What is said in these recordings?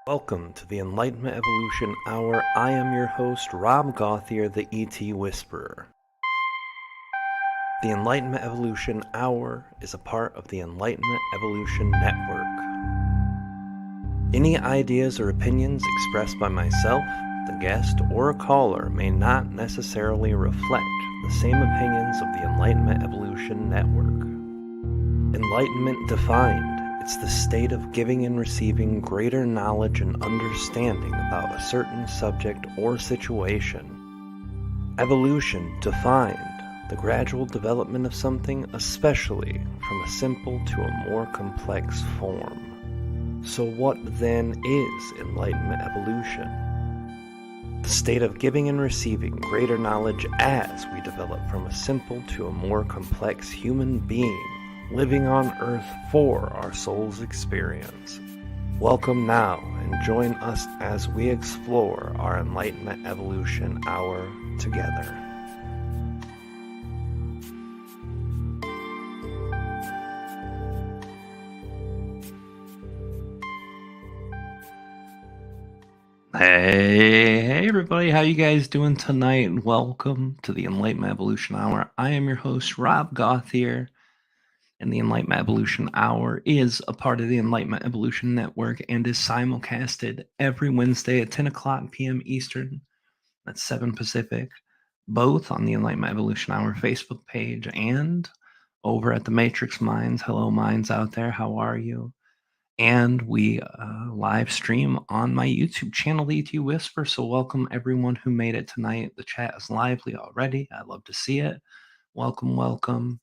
Welcome to the Enlightenment Evolution Hour. I am your host, Rob Gauthier, the ET Whisperer. The Enlightenment Evolution Hour is a part of the Enlightenment Evolution Network. Any ideas or opinions expressed by myself, the guest, or a caller may not necessarily reflect the same opinions of the Enlightenment Evolution Network. Enlightenment defined. It's the state of giving and receiving greater knowledge and understanding about a certain subject or situation. Evolution defined. The gradual development of something, especially from a simple to a more complex form. So what then is Enlightenment Evolution? The state of giving and receiving greater knowledge as we develop from a simple to a more complex human being, living on Earth for our soul's experience. Welcome now and join us as we explore our Enlightenment Evolution Hour together. Hey everybody, how you guys doing tonight? Welcome to the Enlightenment Evolution Hour. I am your host, Rob Gauthier. And the Enlightenment Evolution Hour is a part of the Enlightenment Evolution Network and is simulcasted every Wednesday at 10 o'clock p.m. Eastern. That's 7 Pacific, both on the Enlightenment Evolution Hour Facebook page and over at the Matrix Minds. Hello, minds out there. How are you? And we live stream on my YouTube channel, the ET Whisper. So welcome everyone who made it tonight. The chat is lively already. I love to see it. Welcome, welcome.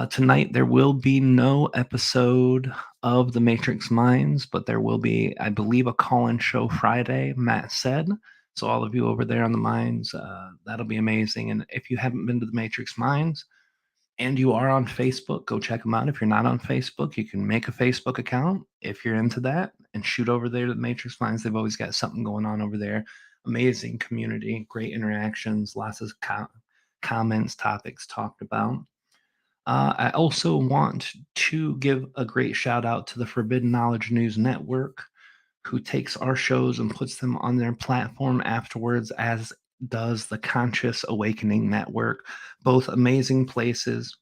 Tonight, there will be no episode of The Matrix Minds, but there will be, I believe, a call-in show Friday, Matt said. So all of you over there on the Minds, that'll be amazing. And if you haven't been to The Matrix Minds and you are on Facebook, go check them out. If you're not on Facebook, you can make a Facebook account if you're into that and shoot over there to The Matrix Minds. They've always got something going on over there. Amazing community, great interactions, lots of comments, topics talked about. I also want to give a great shout out to the Forbidden Knowledge News Network, who takes our shows and puts them on their platform afterwards, as does the Conscious Awakening Network. Both amazing places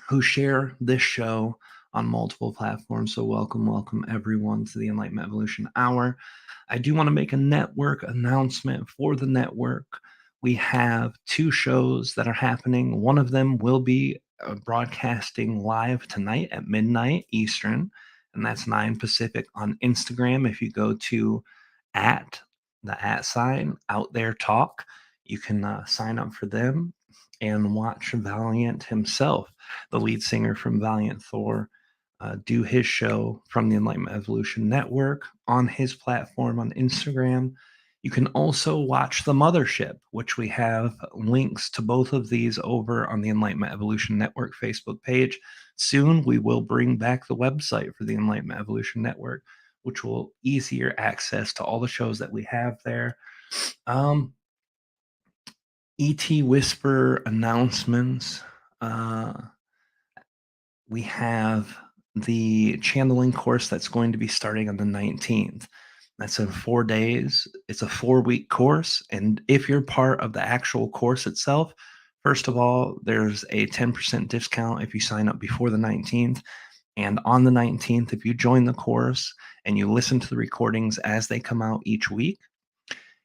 who share this show on multiple platforms. So welcome everyone to the Enlightenment Evolution Hour. I do want to make a network announcement for the network. We have 2 shows that are happening. One of them will be broadcasting live tonight at midnight Eastern, and that's 9 Pacific on Instagram. If you go to the @ sign out there talk, you can sign up for them and watch Valiant himself, the lead singer from Valiant Thor, do his show from the Enlightenment Evolution Network on his platform on Instagram. You can also watch The Mothership, which we have links to both of these over on the Enlightenment Evolution Network Facebook page. Soon, we will bring back the website for the Enlightenment Evolution Network, which will easier access to all the shows that we have there. ET Whisper announcements. We have the channeling course that's going to be starting on the 19th. That's in 4 days. It's a 4-week course. And if you're part of the actual course itself, first of all, there's a 10% discount if you sign up before the 19th. And on the 19th, if you join the course and you listen to the recordings as they come out each week,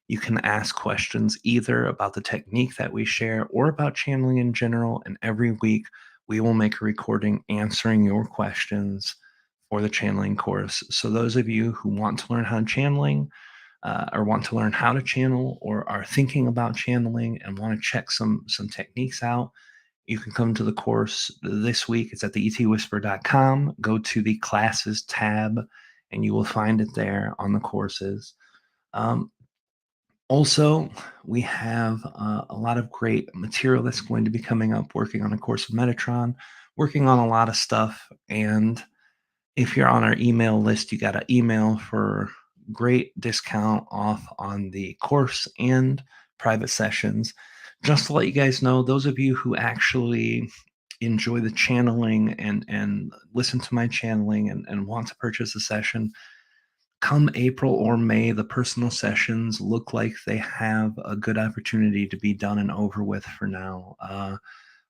you can ask questions either about the technique that we share or about channeling in general. And every week, we will make a recording answering your questions for the channeling course. So those of you who want to learn how to channeling or want to learn how to channel or are thinking about channeling and want to check some techniques out, you can come to the course this week. It's at the etwhisper.com. Go to the classes tab and you will find it there on the courses. Also, we have a lot of great material that's going to be coming up, working on A Course of Metatron, working on a lot of stuff. And if you're on our email list, you got an email for great discount off on the course and private sessions. Just to let you guys know, those of you who actually enjoy the channeling and listen to my channeling and want to purchase a session, come April or May, the personal sessions look like they have a good opportunity to be done and over with for now.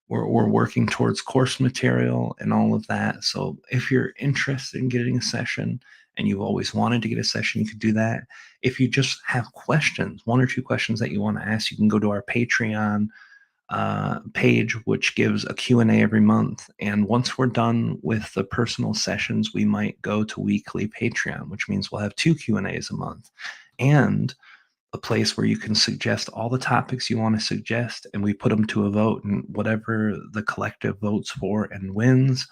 We're working towards course material and all of that. So if you're interested in getting a session and you've always wanted to get a session, you could do that. If you just have questions, one or two questions that you want to ask, you can go to our Patreon page, which gives a Q&A every month. And once we're done with the personal sessions, we might go to weekly Patreon, which means we'll have two Q&As a month. And a place where you can suggest all the topics you want to suggest, and we put them to a vote, and whatever the collective votes for and wins,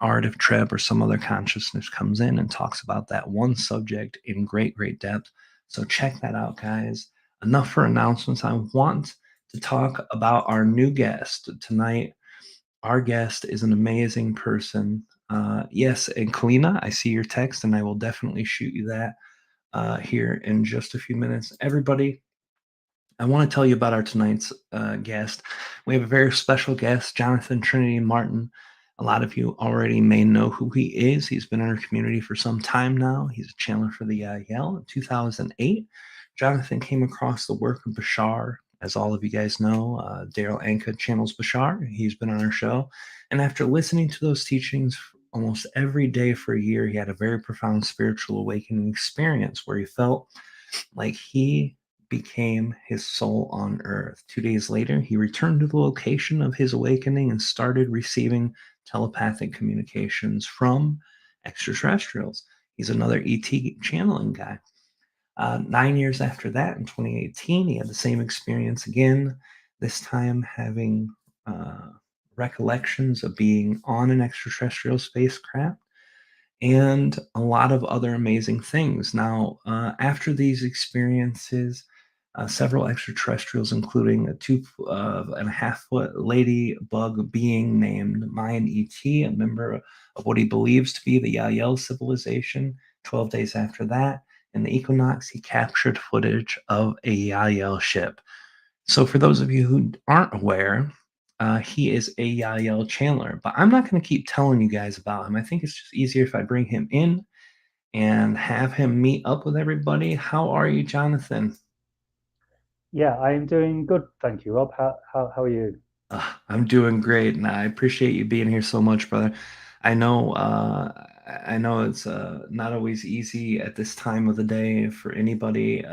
Art of Treb or some other consciousness comes in and talks about that one subject in great, great depth. So check that out, guys. Enough for announcements. I want to talk about our new guest tonight. Our guest is an amazing person. Yes, and Kalina, I see your text, and I will definitely shoot you that here in just a few minutes. Everybody, I want to tell you about our tonight's guest. We have a very special guest, Jonathan Trinity Martin. A lot of you already may know who he is. He's been in our community for some time now. He's a channeler for the Yell. In 2008, Jonathan came across the work of Bashar. As all of you guys know, Darryl Anka channels Bashar. He's been on our show. And after listening to those teachings almost every day for a year, he had a very profound spiritual awakening experience where he felt like he became his soul on earth. 2 days later, he returned to the location of his awakening and started receiving telepathic communications from extraterrestrials. He's another ET channeling guy. 9 years after that, in 2018, he had the same experience again, this time having recollections of being on an extraterrestrial spacecraft and a lot of other amazing things. Now, after these experiences, several extraterrestrials, including a 2.5 foot ladybug being named Mayan ET, a member of what he believes to be the Yael civilization. 12 days after that, in the equinox, he captured footage of a Yael ship. So, for those of you who aren't aware, he is a Yael channeler, but I'm not going to keep telling you guys about him. I think it's just easier if I bring him in and have him meet up with everybody. How are you, Jonathan? Yeah, I am doing good, thank you, Rob. How are you? I'm doing great, and I appreciate you being here so much, brother. I know, I know it's not always easy at this time of the day for anybody,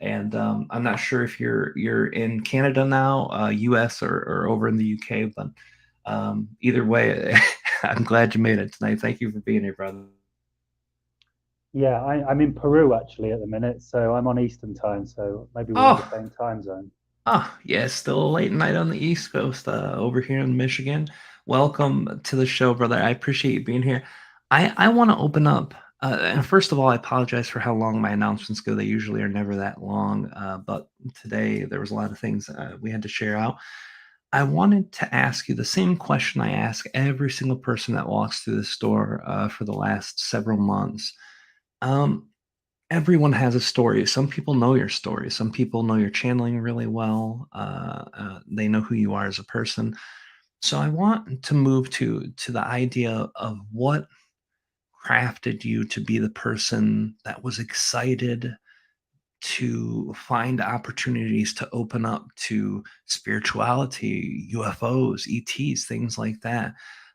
and I'm not sure if you're in Canada now, U.S. or over in the U.K., but either way, I'm glad you made it tonight. Thank you for being here, brother. Yeah, I'm in Peru actually at the minute, so I'm on Eastern time, so maybe we're in the Oh, same time zone. Oh, yeah, it's still a late night on the East Coast over here in Michigan. Welcome to the show, brother. I appreciate you being here. I want to open up. And first of all, I apologize for how long my announcements go. They usually are never that long, but today there was a lot of things we had to share out. I wanted to ask you the same question I ask every single person that walks through the store for the last several months. Um, Everyone has a story. Some people know your story. Some people know your channeling really well. They know who you are as a person. So I want to move to the idea of what crafted you to be the person that was excited to find opportunities to open up to spirituality, UFOs, ETs, things like that.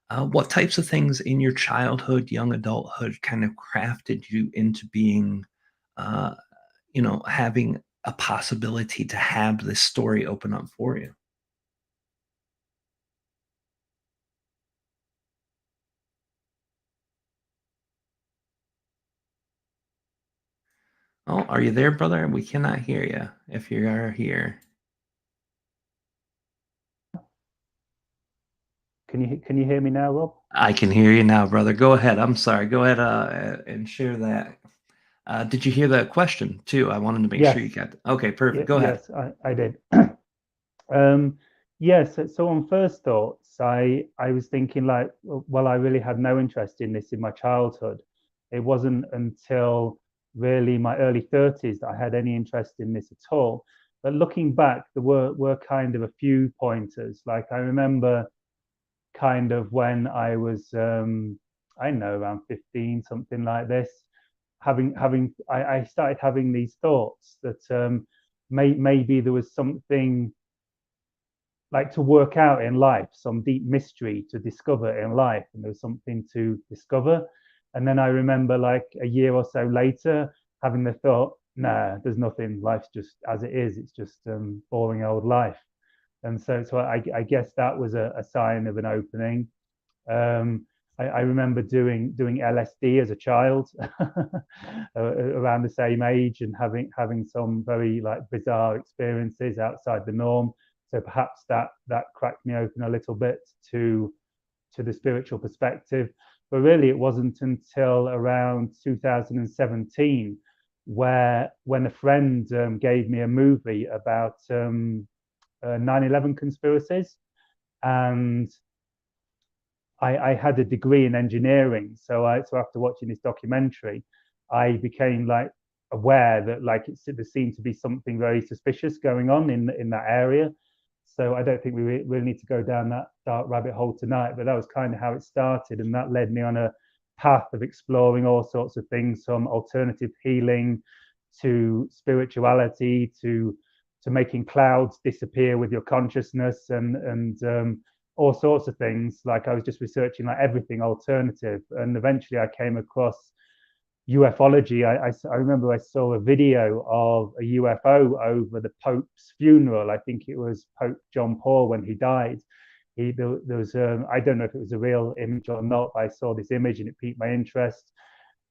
What types of things in your childhood, young adulthood kind of crafted you into being uh, having a possibility to have this story open up for you. Oh, are you there, brother? We cannot hear you if you are here. Can you hear me now, Rob? I can hear you now, brother. Go ahead. I'm sorry. Go ahead and share that. Did you hear that question too? I wanted to make sure you Yes, got. Okay, perfect. Go ahead. yes, I did. Yes, so on first thoughts, I was thinking like, well, I really had no interest in this in my childhood. It wasn't until really my early 30s that I had any interest in this at all. But looking back, there were kind of a few pointers. Like I remember kind of when I was I don't know, around 15, something like this. I started having these thoughts that maybe there was something like to work out in life, some deep mystery to discover in life, and there was something to discover. And then I remember, like a year or so later, having the thought, nah, there's nothing. Life's just as it is. It's just boring old life. And so I guess that was a sign of an opening. Um, I remember doing LSD as a child, around the same age, and having some very like bizarre experiences outside the norm. So perhaps that cracked me open a little bit to the spiritual perspective. But really, it wasn't until around 2017 where when a friend gave me a movie about 9/11 conspiracies, and I had a degree in engineering, so after watching this documentary, I became like aware that like there seemed to be something very suspicious going on in that area. So I don't think we really need to go down that dark rabbit hole tonight, but that was kind of how it started, and that led me on a path of exploring all sorts of things, from alternative healing to spirituality to making clouds disappear with your consciousness, and all sorts of things. Like I was just researching like everything alternative, and eventually I came across ufology. I remember I saw a video of a UFO over the Pope's funeral. I think it was Pope John Paul when he died. There was I don't know if it was a real image or not, but I saw this image and it piqued my interest.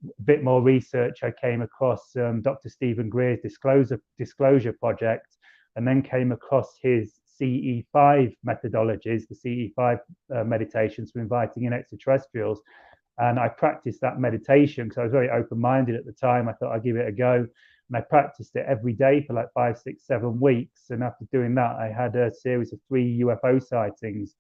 A bit more research, I came across Dr. Stephen Greer's disclosure project, and then came across his CE5 methodologies, the CE5 meditations for inviting in extraterrestrials. And I practiced that meditation because I was very open-minded at the time. I thought I'd give it a go. And I practiced it every day for like 5, 6, 7 weeks. And after doing that, I had a series of 3 UFO sightings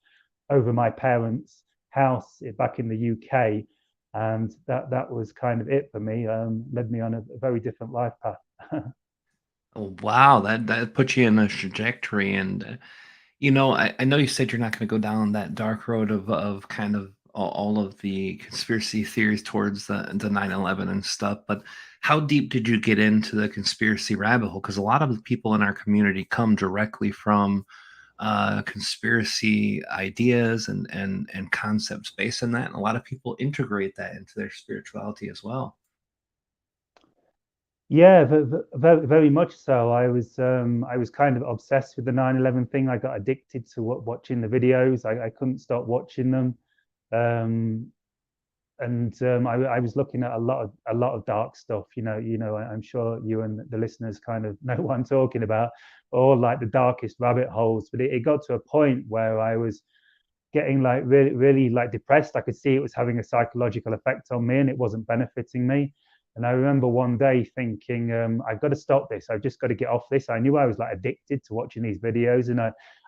over my parents' house back in the UK. And that was kind of it for me. Led me on a very different life path. Oh, wow, that puts you in a trajectory, and I know you said you're not going to go down that dark road of kind of all of the conspiracy theories towards the 9/11 and stuff, but how deep did you get into the conspiracy rabbit hole? Because a lot of the people in our community come directly from conspiracy ideas and concepts based on that, and a lot of people integrate that into their spirituality as well. Yeah, very, very much so. I was kind of obsessed with the 9/11 thing. I got addicted to watching the videos. I couldn't stop watching them. Um, and I was looking at a lot of dark stuff. I'm sure you and the listeners kind of know what I'm talking about, all like the darkest rabbit holes. But it got to a point where I was getting like really, really like depressed. I could see it was having a psychological effect on me, and it wasn't benefiting me. And I remember one day thinking, I've got to stop this. I've just got to get off this. I knew I was like addicted to watching these videos, and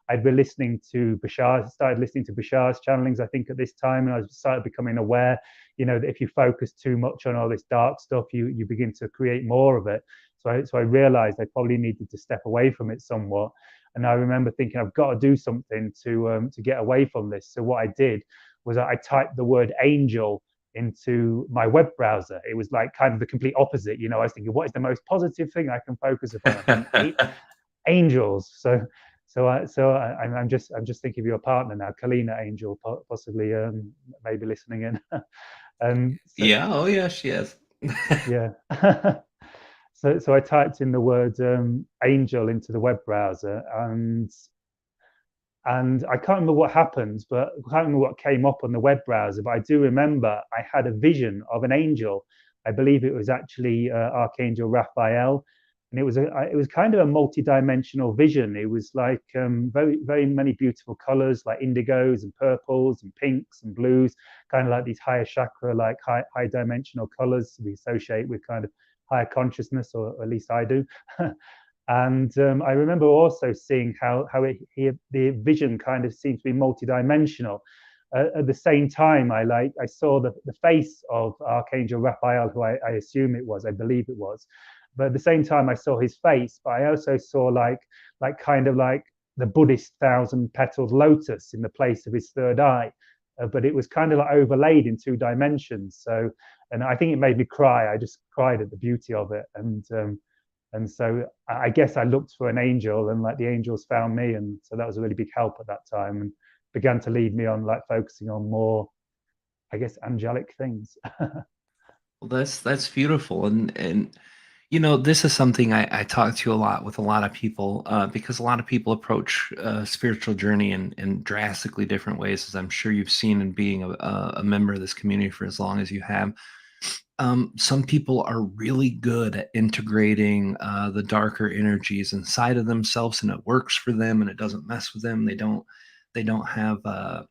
I'd been listening to Bashar, started listening to Bashar's channelings, I think, at this time, and I started becoming aware, that if you focus too much on all this dark stuff, you begin to create more of it. So I realized I probably needed to step away from it somewhat. And I remember thinking, I've got to do something to get away from this. So what I did was I typed the word angel into my web browser. It was like kind of the complete opposite. I was thinking, what is the most positive thing I can focus upon? I think angels. I'm just thinking of your partner now, Kalina Angel, possibly maybe listening in. Yeah, oh yeah, she is. Yeah. So I typed in the word angel into the web browser, and I can't remember what happened, but I can't remember what came up on the web browser. But I do remember I had a vision of an angel. I believe it was actually Archangel Raphael, and it was kind of a multi-dimensional vision. It was like very, very many beautiful colors, like indigos and purples and pinks and blues, kind of like these higher chakra, like high dimensional colors we associate with kind of higher consciousness, or at least I do. And I remember also seeing how the vision kind of seemed to be multidimensional. At the same time, I saw the face of Archangel Raphael, who I assume it was, I believe it was. But at the same time, I saw his face, but I also saw like kind of like the Buddhist 1,000-petaled lotus in the place of his third eye. But it was kind of like overlaid in 2 dimensions. So and I think it made me cry. I just cried at the beauty of it, and so I guess I looked for an angel, and like the angels found me, and so that was a really big help at that time, and began to lead me on like focusing on more, I guess, angelic things. Well, that's beautiful, and you know, this is something I talk to a lot with a lot of people because a lot of people approach spiritual journey in drastically different ways, as I'm sure you've seen in being a member of this community for as long as you have. Some people are really good at integrating the darker energies inside of themselves, and it works for them, and it doesn't mess with them. They don't have a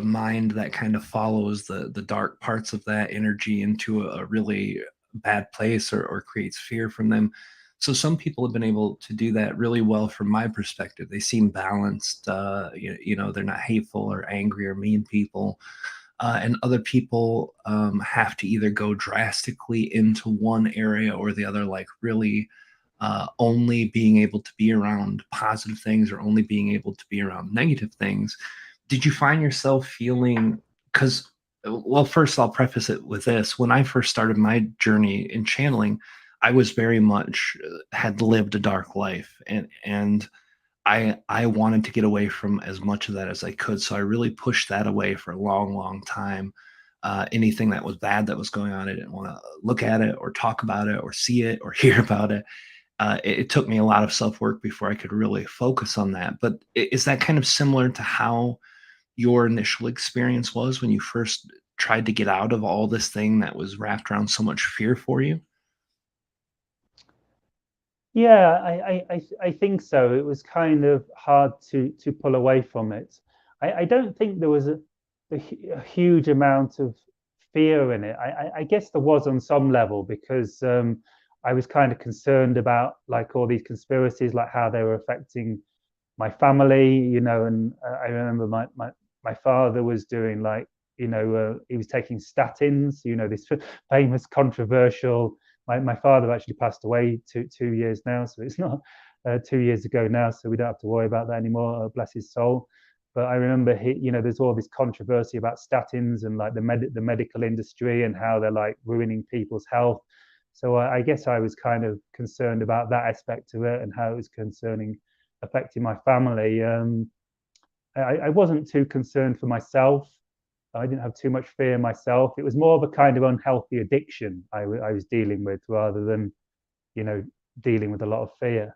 mind that kind of follows the dark parts of that energy into a really bad place or creates fear from them. So some people have been able to do that really well from my perspective. They seem balanced. You know, they're not hateful or angry or mean people, and other people have to either go drastically into one area or the other, like really only being able to be around positive things or only being able to be around negative things. Did you find yourself feeling, because, well, first I'll preface it with this. When I first started my journey in channeling, I was very much had lived a dark life, and I wanted to get away from as much of that as I could, so I really pushed that away for a long, long time. Anything that was bad that was going on, I didn't want to look at it or talk about it or see it or hear about it. It took me a lot of self work before I could really focus on that. But is that kind of similar to how your initial experience was when you first tried to get out of all this thing that was wrapped around so much fear for you? Yeah, I think so. It was kind of hard to pull away from it. I don't think there was a huge amount of fear in it. I guess there was on some level because I was kind of concerned about like all these conspiracies, like how they were affecting my family, and I remember my father was doing like, he was taking statins, this famous controversial. My father actually passed away two years now, so it's not 2 years ago now, so we don't have to worry about that anymore. Bless his soul. But I remember there's all this controversy about statins and like the medical industry and how they're like ruining people's health. So I guess I was kind of concerned about that aspect of it and how it was affecting my family. I wasn't too concerned for myself. I didn't have too much fear myself. It was more of a kind of unhealthy addiction I was dealing with rather than, you know, dealing with a lot of fear.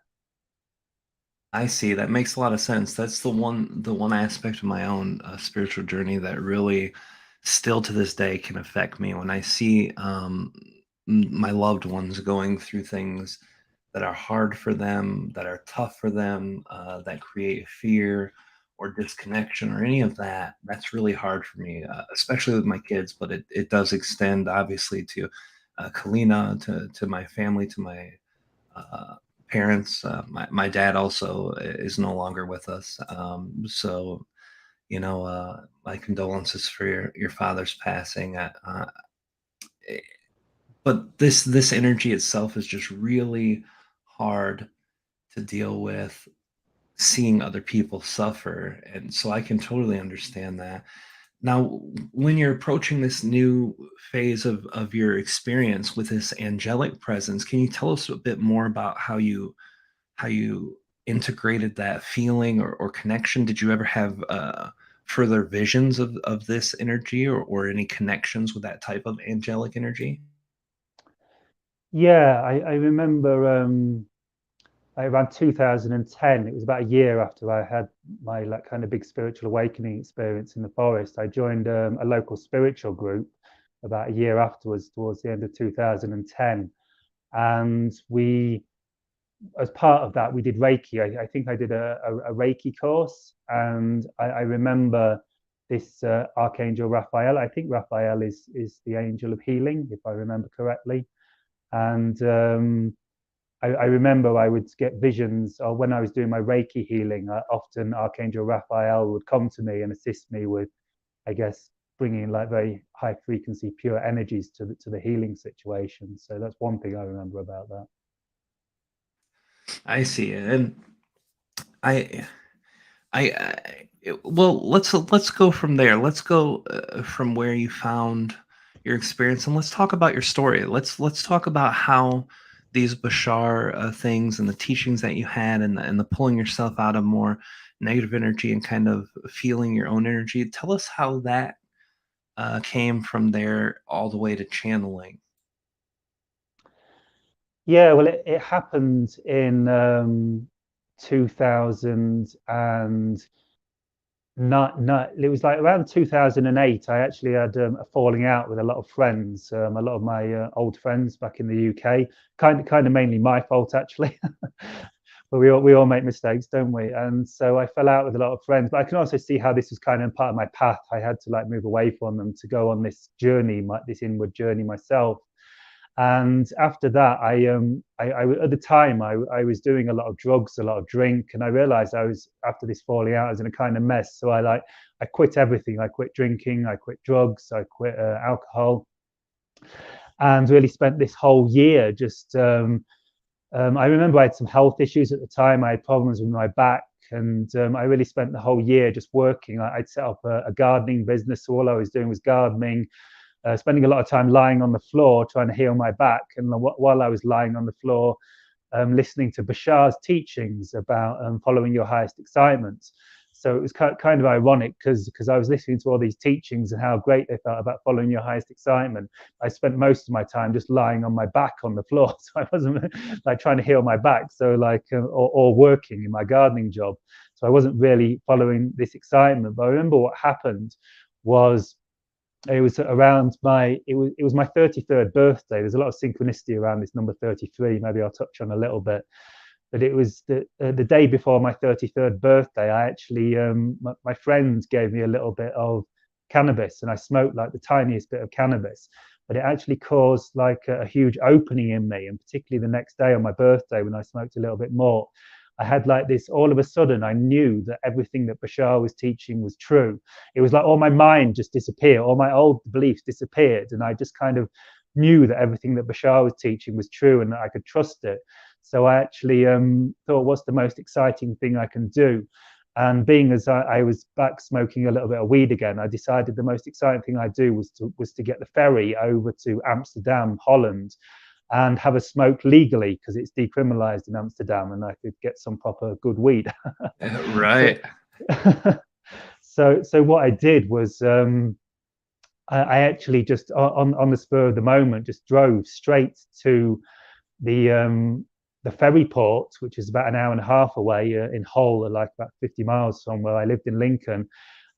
I see. That makes a lot of sense. That's the one aspect of my own spiritual journey that really, still to this day, can affect me when I see my loved ones going through things that are hard for them, that are tough for them, that create fear or disconnection or any of that. That's really hard for me, especially with my kids. But it does extend obviously to Kalina, to my family, to my uh, parents. My dad also is no longer with us. So, you know, my condolences for your father's passing. Eh, but this energy itself is just really hard to deal with, seeing other people suffer, and so I can totally understand that. Now, when you're approaching this new phase of your experience with this angelic presence, can you tell us a bit more about how you integrated that feeling or connection? Did you ever have further visions of this energy or any connections with that type of angelic energy? Yeah, I remember like around 2010. It was about a year after I had my like kind of big spiritual awakening experience in the forest. I joined a local spiritual group about a year afterwards, towards the end of 2010, and we as part of that, we did Reiki. I think I did a Reiki course, and I remember this Archangel Raphael. I think Raphael is the angel of healing, if I remember correctly. And I remember I would get visions, or when I was doing my Reiki healing, often Archangel Raphael would come to me and assist me with, I guess, bringing like very high frequency, pure energies to the healing situation. So that's one thing I remember about that. I see, and I well, let's go from there. Let's go from where you found your experience, and let's talk about your story. Let's talk about how these Bashar things and the teachings that you had, and the pulling yourself out of more negative energy and kind of feeling your own energy. Tell us how that came from there all the way to channeling. Yeah, well, it happened in 2000 and not it was like around 2008. I actually had a falling out with a lot of friends, a lot of my old friends back in the UK. Kind of mainly my fault actually. But we all make mistakes, don't we? And so I fell out with a lot of friends. But I can also see how this was kind of part of my path. I had to like move away from them to go on this journey, this inward journey myself. And after that, I at the time I was doing a lot of drugs, a lot of drink, and I realized I was, after this falling out, I was in a kind of mess. So I quit everything. I quit drinking, I quit drugs, I quit alcohol, and really spent this whole year just. I remember I had some health issues at the time. I had problems with my back, and I really spent the whole year just working. I'd set up a gardening business, so all I was doing was gardening, spending a lot of time lying on the floor trying to heal my back. And while I was lying on the floor, listening to Bashar's teachings about following your highest excitement. So it was kind of ironic because I was listening to all these teachings and how great they felt about following your highest excitement. I spent most of my time just lying on my back on the floor, so I wasn't like trying to heal my back. So like or working in my gardening job. So I wasn't really following this excitement. But I remember what happened was it was around it was my 33rd birthday. There's a lot of synchronicity around this number 33. Maybe I'll touch on a little bit. But it was the day before my 33rd birthday. I actually my friends gave me a little bit of cannabis, and I smoked like the tiniest bit of cannabis. But it actually caused like a huge opening in me, and particularly the next day on my birthday when I smoked a little bit more. I had like this, all of a sudden, I knew that everything that Bashar was teaching was true. It was like all my mind just disappeared, all my old beliefs disappeared. And I just kind of knew that everything that Bashar was teaching was true and that I could trust it. So I actually thought, what's the most exciting thing I can do? And being as I was back smoking a little bit of weed again, I decided the most exciting thing I'd do was to get the ferry over to Amsterdam, Holland, and have a smoke legally because it's decriminalized in Amsterdam, and I could get some proper good weed. so, Right. so what I did was I actually just on the spur of the moment just drove straight to the ferry port, which is about an hour and a half away in Hull, like about 50 miles from where I lived in Lincoln.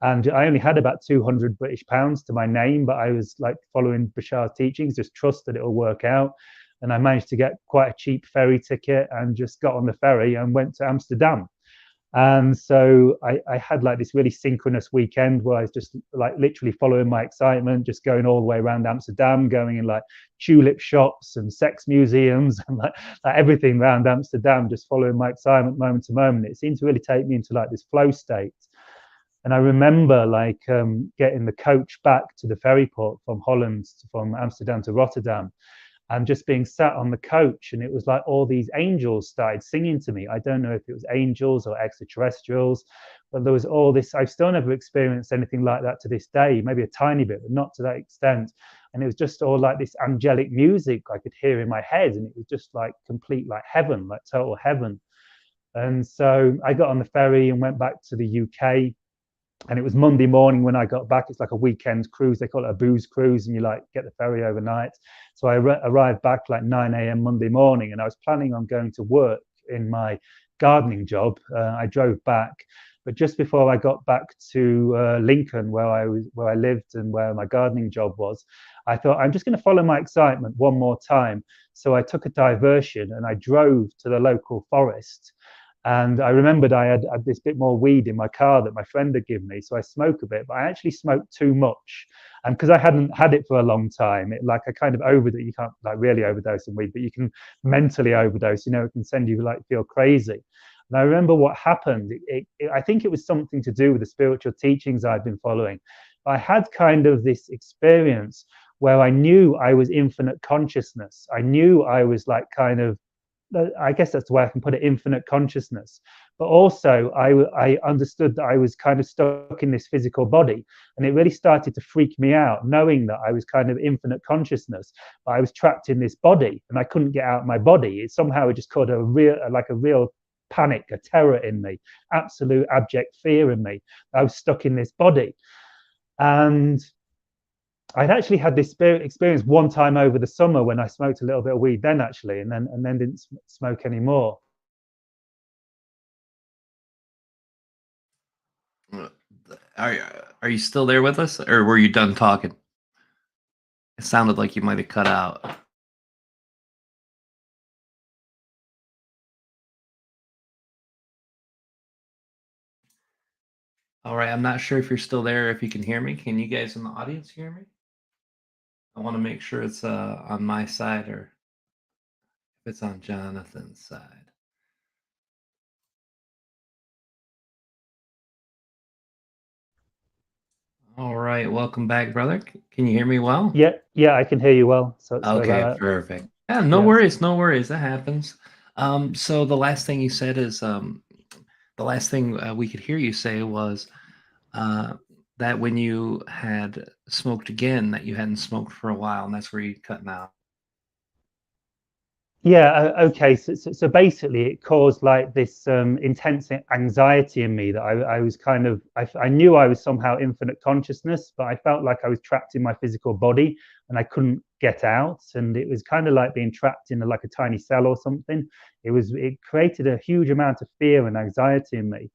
And I only had about 200 British pounds to my name, but I was like following Bashar's teachings, just trust that it'll work out. And I managed to get quite a cheap ferry ticket and just got on the ferry and went to Amsterdam. And so I had like this really synchronous weekend where I was just like literally following my excitement, just going all the way around Amsterdam, going in like tulip shops and sex museums and like everything around Amsterdam, just following my excitement moment to moment. It seemed to really take me into like this flow state. And I remember like getting the coach back to the ferry port from Holland, from Amsterdam to Rotterdam, and just being sat on the coach, and it was like all these angels started singing to me. I don't know if it was angels or extraterrestrials, but there was all this. I've still never experienced anything like that to this day, maybe a tiny bit, but not to that extent. And it was just all like this angelic music I could hear in my head, and it was just like complete like heaven, like total heaven. And so I got on the ferry and went back to the UK, and it was Monday morning when I got back. It's like a weekend cruise. They call it a booze cruise, and you like get the ferry overnight. So I arrived back like 9 a.m. Monday morning, and I was planning on going to work in my gardening job. I drove back, but just before I got back to Lincoln, where I lived and where my gardening job was, I thought I'm just going to follow my excitement one more time. So I took a diversion and I drove to the local forest. And I remembered I had this bit more weed in my car that my friend had given me. So I smoked a bit, but I actually smoked too much. And because I hadn't had it for a long time, like I kind of overdosed. You can't like really overdose on weed, but you can mentally overdose. You know, it can send you like feel crazy. And I remember what happened. I think it was something to do with the spiritual teachings I'd been following. I had kind of this experience where I knew I was infinite consciousness. I knew I was like kind of I guess that's the way I can put it, infinite consciousness. But also, I understood that I was kind of stuck in this physical body, and it really started to freak me out, knowing that I was kind of infinite consciousness, but I was trapped in this body, and I couldn't get out of my body. It somehow just caused a real panic, a terror in me, absolute abject fear in me. I was stuck in this body, and I'd actually had this experience one time over the summer when I smoked a little bit of weed then actually, and then didn't smoke anymore. Uh, are you still there with us, or were you done talking? It sounded like you might have cut out. All right, I'm not sure if you're still there, if you can hear me. Can you guys in the audience hear me? I want to make sure it's on my side or if it's on Jonathan's side. All right, welcome back, brother. Can you hear me well? Yeah, I can hear you well. So sorry Okay, about that. perfect. Yeah, no Yeah. worries, no worries. That happens. So the last thing you said is the last thing we could hear you say was uh, that when you had smoked again, that you hadn't smoked for a while, and that's where you cut out. Yeah, okay. So basically, it caused like this intense anxiety in me that I was kind of, I knew I was somehow infinite consciousness, but I felt like I was trapped in my physical body and I couldn't get out. And it was kind of like being trapped in like a tiny cell or something. It created a huge amount of fear and anxiety in me.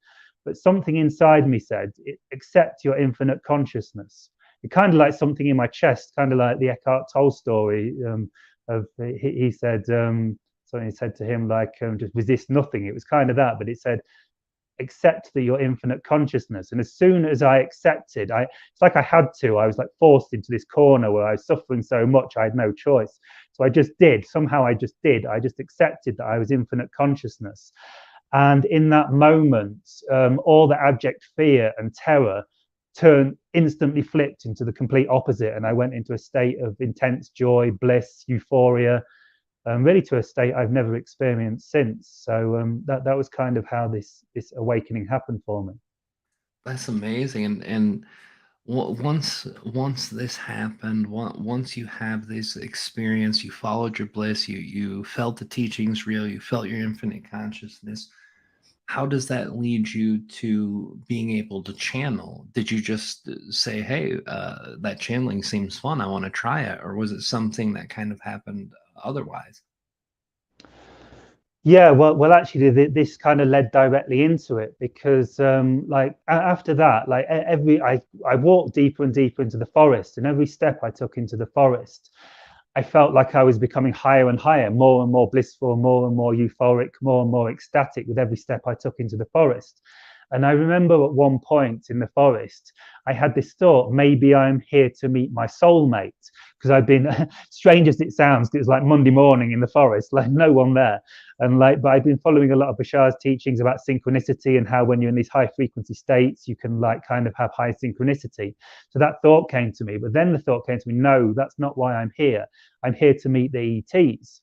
But something inside me said, accept your infinite consciousness. It kind of like something in my chest, kind of like the Eckhart Tolle story. He said something said to him like just resist nothing. It was kind of that, but it said accept that you're infinite consciousness. And as soon as I accepted, it's like I had to. I was like forced into this corner where I was suffering so much I had no choice. So I just did. Somehow I just did. I just accepted that I was infinite consciousness. And in that moment, all the abject fear and terror turned instantly flipped into the complete opposite. And I went into a state of intense joy, bliss, euphoria, really to a state I've never experienced since. So that was kind of how this awakening happened for me. That's amazing. And once this happened, once you have this experience, you followed your bliss, you felt the teachings real, you felt your infinite consciousness. How does that lead you to being able to channel? Did you just say, "Hey, that channeling seems fun. I want to try it," or was it something that kind of happened otherwise? Yeah, well, actually, this kind of led directly into it because, like, after that, like I walked deeper and deeper into the forest, and every step I took into the forest, I felt like I was becoming higher and higher, more and more blissful, more and more euphoric, more and more ecstatic with every step I took into the forest. And I remember at one point in the forest, I had this thought, maybe I'm here to meet my soulmate. Because I've been, strange as it sounds, it was like Monday morning in the forest, like no one there. And like, but I've been following a lot of Bashar's teachings about synchronicity and how when you're in these high frequency states, you can like kind of have high synchronicity. So that thought came to me. But then the thought came to me, no, that's not why I'm here. I'm here to meet the ETs.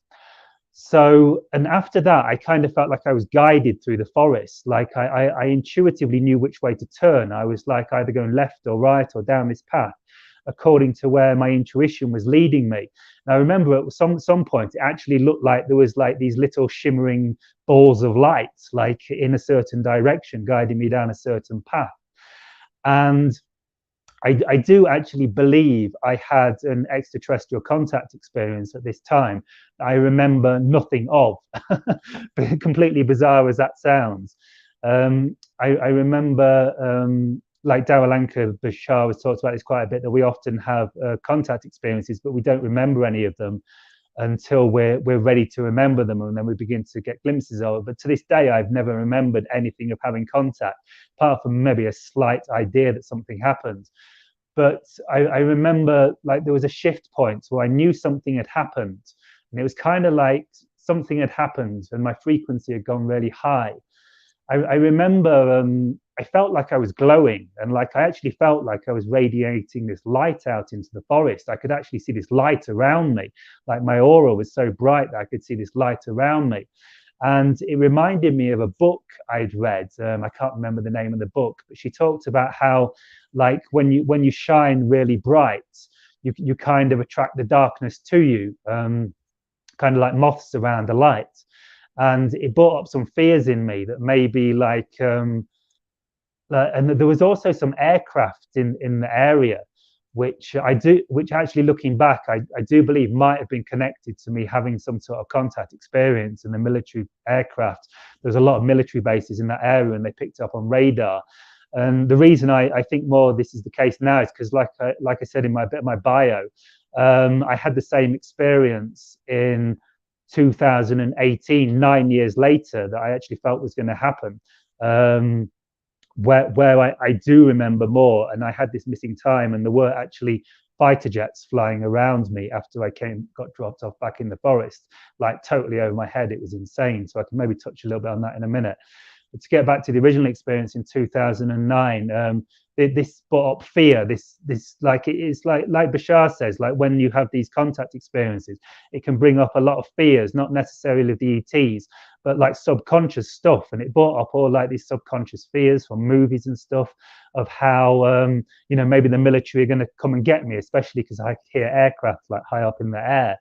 So, and after that, I kind of felt like I was guided through the forest. Like I intuitively knew which way to turn. I was like either going left or right or down this path according to where my intuition was leading me. And I remember at some point, it actually looked like there was like these little shimmering balls of light, like in a certain direction, guiding me down a certain path. And I do actually believe I had an extraterrestrial contact experience at this time. I remember nothing of, completely bizarre as that sounds. I remember, like Darryl Anka, Bashar has talked about this quite a bit, that we often have contact experiences, but we don't remember any of them until we're ready to remember them, and then we begin to get glimpses of it. But to this day, I've never remembered anything of having contact, apart from maybe a slight idea that something happened. But I remember like there was a shift point where I knew something had happened, and it was kind of like something had happened and my frequency had gone really high. I remember I felt like I was glowing, and like I actually felt like I was radiating this light out into the forest. I could actually see this light around me. Like my aura was so bright that I could see this light around me. And it reminded me of a book I'd read. I can't remember the name of the book, but she talked about how, like, when you shine really bright, you kind of attract the darkness to you, kind of like moths around a light. And it brought up some fears in me that maybe and there was also some aircraft in the area, which actually looking back, I do believe might have been connected to me having some sort of contact experience in the military aircraft. There's a lot of military bases in that area, and they picked up on radar. And the reason I think more this is the case now is because, like I said in my bit of my bio, I had the same experience in 2018, 9 years later, that I actually felt was going to happen. Where I do remember more, and I had this missing time, and there were actually fighter jets flying around me after I got dropped off back in the forest, like totally over my head. It was insane. So I can maybe touch a little bit on that in a minute. But to get back to the original experience in 2009, this brought up fear. This like it is like Bashar says, like when you have these contact experiences, it can bring up a lot of fears, not necessarily the ETs, but like subconscious stuff. And it brought up all like these subconscious fears from movies and stuff of how maybe the military are going to come and get me, especially because I could hear aircraft like high up in the air,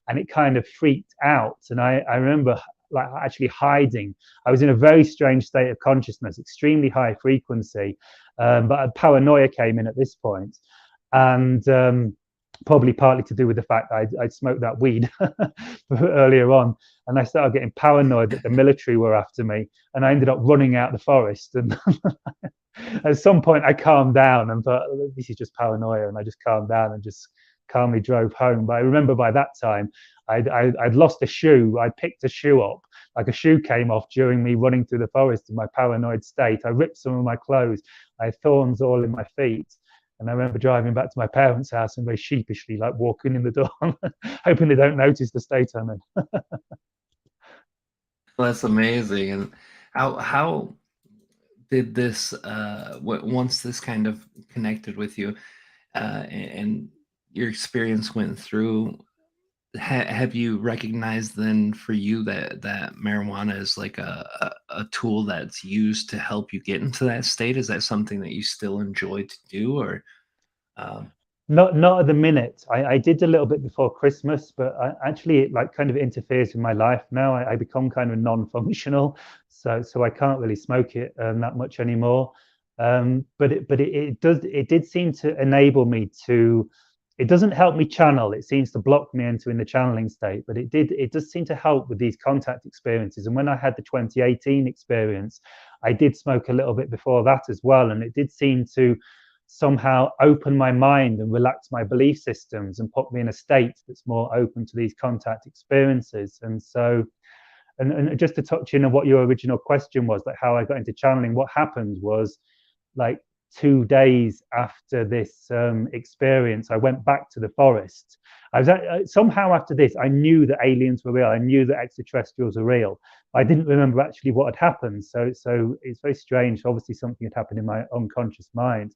and it kind of freaked out. And I remember like actually hiding. I was in a very strange state of consciousness, extremely high frequency, but paranoia came in at this point, and probably partly to do with the fact that I'd smoked that weed earlier on, and I started getting paranoid that the military were after me, and I ended up running out the forest. And at some point I calmed down and thought, this is just paranoia, and I just calmed down and just calmly drove home. But I remember by that time I'd lost a shoe. I picked a shoe up, like a shoe came off during me running through the forest in my paranoid state. I ripped some of my clothes. I had thorns all in my feet. And I remember driving back to my parents' house and very sheepishly, like walking in the door, hoping they don't notice the state I'm in. That's amazing. And how did this once this kind of connected with you, and your experience went through, have you recognized then for you that marijuana is like a tool that's used to help you get into that state? Is that something that you still enjoy to do, or um, Not at the minute. I did a little bit before Christmas, but actually it like kind of interferes with my life now. I become kind of non-functional, so I can't really smoke it that much anymore. It did seem to enable me to. It doesn't help me channel. It seems to block me entering the channeling state, but it does seem to help with these contact experiences. And when I had the 2018 experience, I did smoke a little bit before that as well, and it did seem to somehow open my mind and relax my belief systems and put me in a state that's more open to these contact experiences. And so, and just to touch in on what your original question was, like how I got into channeling, what happened was like 2 days after this experience, I went back to the forest. I was somehow after this, I knew that aliens were real. I knew that extraterrestrials are real. I didn't remember actually what had happened. So it's very strange. Obviously, something had happened in my unconscious mind.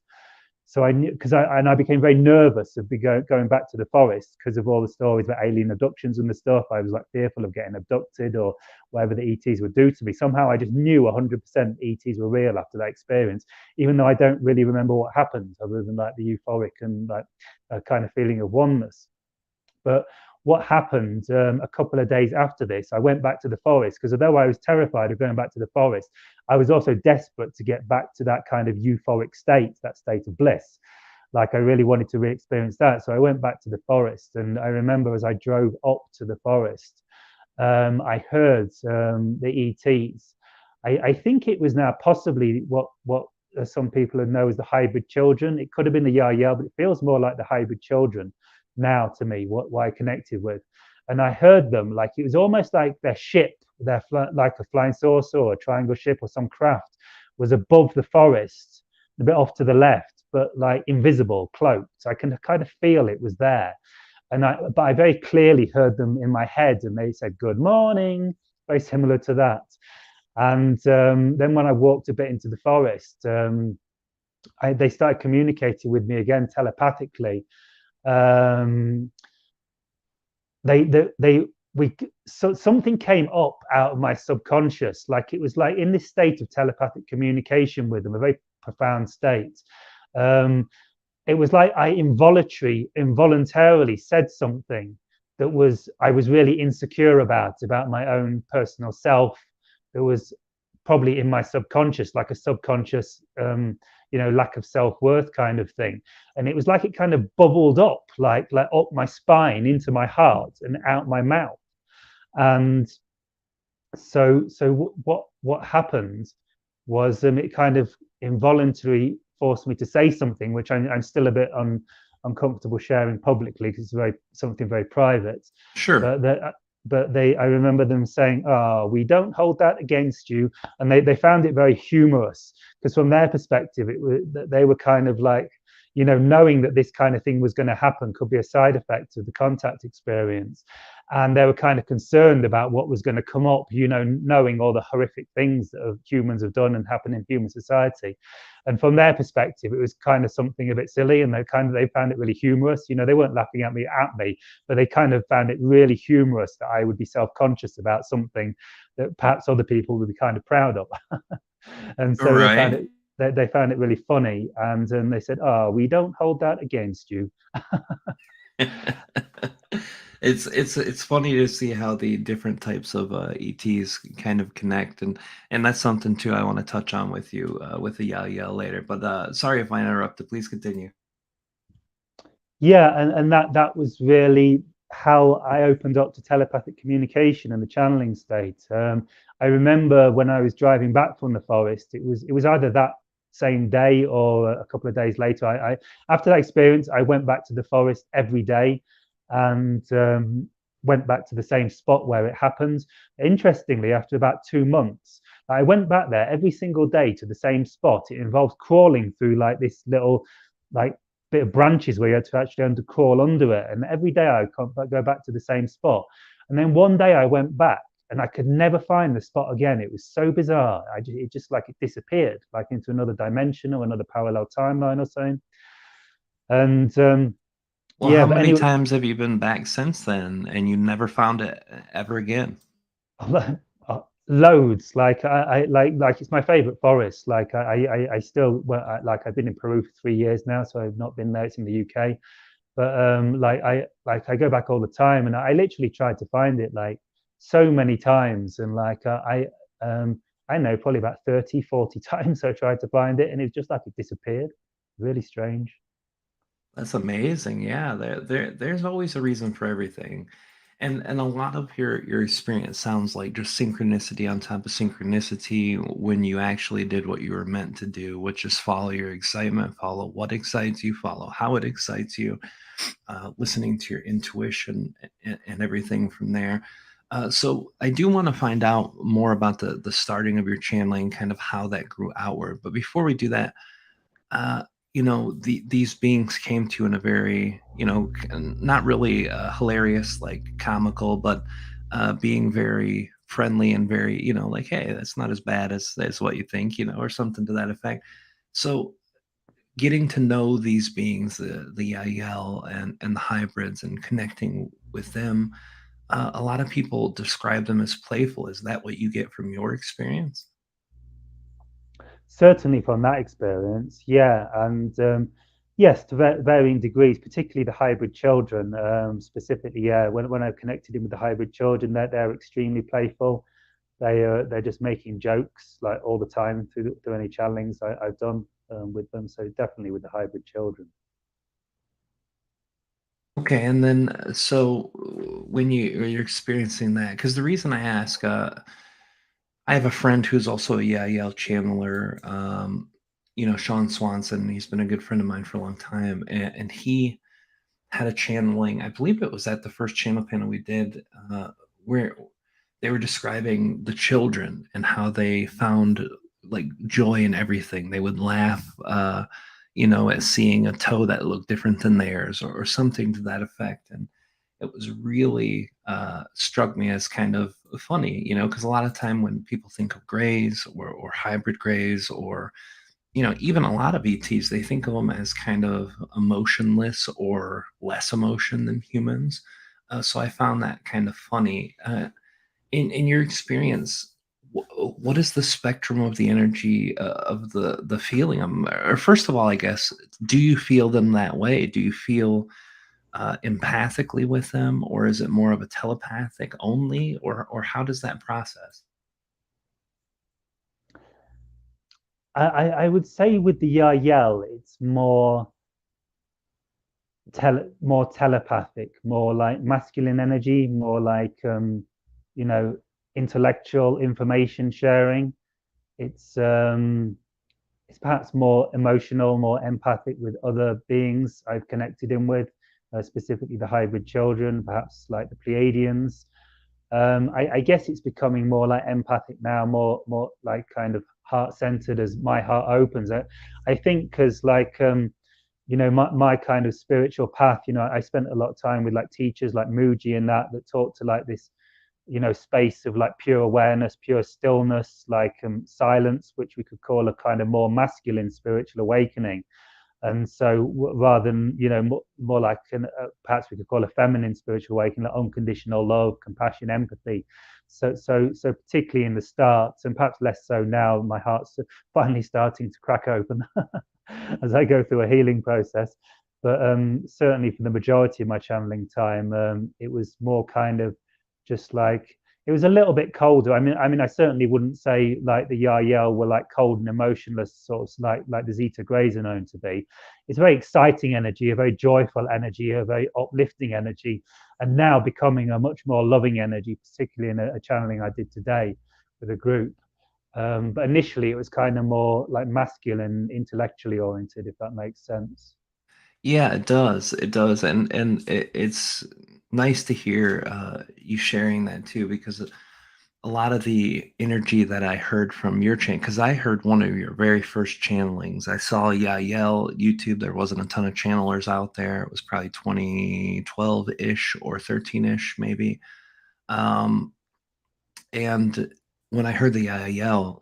So I knew, because I became very nervous of going back to the forest because of all the stories about alien abductions and the stuff. I was like fearful of getting abducted or whatever the ETs would do to me. Somehow I just knew 100% ETs were real after that experience, even though I don't really remember what happened other than like the euphoric and like a kind of feeling of oneness. But what happened a couple of days after this, I went back to the forest because although I was terrified of going back to the forest, I was also desperate to get back to that kind of euphoric state, that state of bliss. Like I really wanted to re-experience that. So I went back to the forest, and I remember as I drove up to the forest, I heard the ETs. I think it was now possibly what some people would know as the hybrid children. It could have been the Yahyel, but it feels more like the hybrid children now to me, what I connected with. And I heard them like it was almost like their ship, like a flying saucer or a triangle ship or some craft was above the forest, a bit off to the left, but like invisible, cloaked. I can kind of feel it was there. But I very clearly heard them in my head, and they said good morning, very similar to that. And then when I walked a bit into the forest, they started communicating with me again telepathically. Um, they we so something came up out of my subconscious, like it was like in this state of telepathic communication with them, a very profound state. Um, it was like I involuntarily said something that was I was really insecure about my own personal self. That was probably in my subconscious, like a subconscious, lack of self-worth kind of thing. And it was like it kind of bubbled up, like up my spine into my heart and out my mouth. And so what happened was it kind of involuntarily forced me to say something which I'm still a bit uncomfortable sharing publicly because it's something very private. Sure. But I remember them saying, "Oh, we don't hold that against you," and they found it very humorous because from their perspective, they were kind of like, knowing that this kind of thing was going to happen could be a side effect of the contact experience. And they were kind of concerned about what was going to come up, knowing all the horrific things that humans have done and happen in human society. And from their perspective, it was kind of something a bit silly, and they found it really humorous. They weren't laughing at me, but they kind of found it really humorous that I would be self-conscious about something that perhaps other people would be kind of proud of. And so Right. they found it really funny, and they said, "Oh, we don't hold that against you." It's funny to see how the different types of ETs kind of connect, and that's something too I want to touch on with you with the yell later. But sorry if I interrupted. Please continue. Yeah, and that was really how I opened up to telepathic communication and the channeling state. I remember when I was driving back from the forest, it was either that same day or a couple of days later. I after that experience, I went back to the forest every day, and went back to the same spot where it happened. Interestingly, after about 2 months, I went back there every single day to the same spot. It involved crawling through like this little like bit of branches where you had to actually crawl under it. And every day I go back to the same spot. And then one day I went back and I could never find the spot again. It was so bizarre. It just like it disappeared, like into another dimension or another parallel timeline or something. And Well, yeah, how but many anyway, times have you been back since then, and you never found it ever again? loads. Like it's my favorite forest. Like I still like I've been in Peru for 3 years now, so I've not been there. It's in the UK. But I go back all the time, and I literally tried to find it like so many times, and I know probably about 30, 40 times I tried to find it, and it was just like it disappeared. Really strange. That's amazing. Yeah, there's always a reason for everything. And a lot of your experience sounds like just synchronicity on top of synchronicity when you actually did what you were meant to do, which is follow your excitement, follow what excites you, follow how it excites you, listening to your intuition and everything from there. So I do want to find out more about the starting of your channeling, kind of how that grew outward. But before we do that, uh, these beings came to you in a very, not really hilarious, like comical, but being very friendly and very, like, hey, that's not as bad as what you think, or something to that effect. So getting to know these beings, the Yael and the hybrids, and connecting with them, a lot of people describe them as playful. Is that what you get from your experience? Certainly from that experience, yeah, and yes, to varying degrees, particularly the hybrid children, specifically, yeah. When I've connected in with the hybrid children, they're extremely playful. They're just making jokes like all the time through any channelings I've done with them. So definitely with the hybrid children. Okay, and then so when you're experiencing that, because the reason I ask, I have a friend who's also a Yale channeler, Sean Swanson. He's been a good friend of mine for a long time, and he had a channeling. I believe it was at the first channel panel we did, where they were describing the children and how they found like joy in everything. They would laugh, at seeing a toe that looked different than theirs, or something to that effect. And it was really struck me as kind of funny, because a lot of time when people think of grays or hybrid grays or even a lot of ETs, they think of them as kind of emotionless or less emotion than humans. So I found that kind of funny. In your experience, what is the spectrum of the energy of the feeling of 'em? Or first of all, I guess, do you feel them that way? Do you feel empathically with them, or is it more of a telepathic only, or how does that process? I would say with the Yahyel, it's more telepathic, more like masculine energy, more like you know, intellectual information sharing. It's um, it's perhaps more emotional, more empathic with other beings I've connected in with, specifically the hybrid children, perhaps like the Pleiadians. I guess it's becoming more like empathic now, more like kind of heart centered as my heart opens. I think because like my kind of spiritual path, I spent a lot of time with like teachers like Muji and that talk to like this space of like pure awareness, pure stillness, like silence, which we could call a kind of more masculine spiritual awakening. And so rather than more like perhaps we could call a feminine spiritual awakening, like unconditional love, compassion, empathy. So particularly in the start, and perhaps less so now, my heart's finally starting to crack open as I go through a healing process. But certainly for the majority of my channeling time, it was more kind of just like it was a little bit colder. I mean, I certainly wouldn't say like the Yahyel were like cold and emotionless, sort of like the Zeta Greys are known to be. It's a very exciting energy, a very joyful energy, a very uplifting energy, and now becoming a much more loving energy, particularly in a channeling I did today with a group. But initially, it was kind of more like masculine, intellectually oriented, if that makes sense. Yeah, it does. It does, and it's nice to hear you sharing that too, because a lot of the energy that I heard from your channel, because I heard one of your very first channelings. I saw Yael YouTube. There wasn't a ton of channelers out there. It was probably 2012 ish or 13-ish maybe. Um, and when I heard the Yael,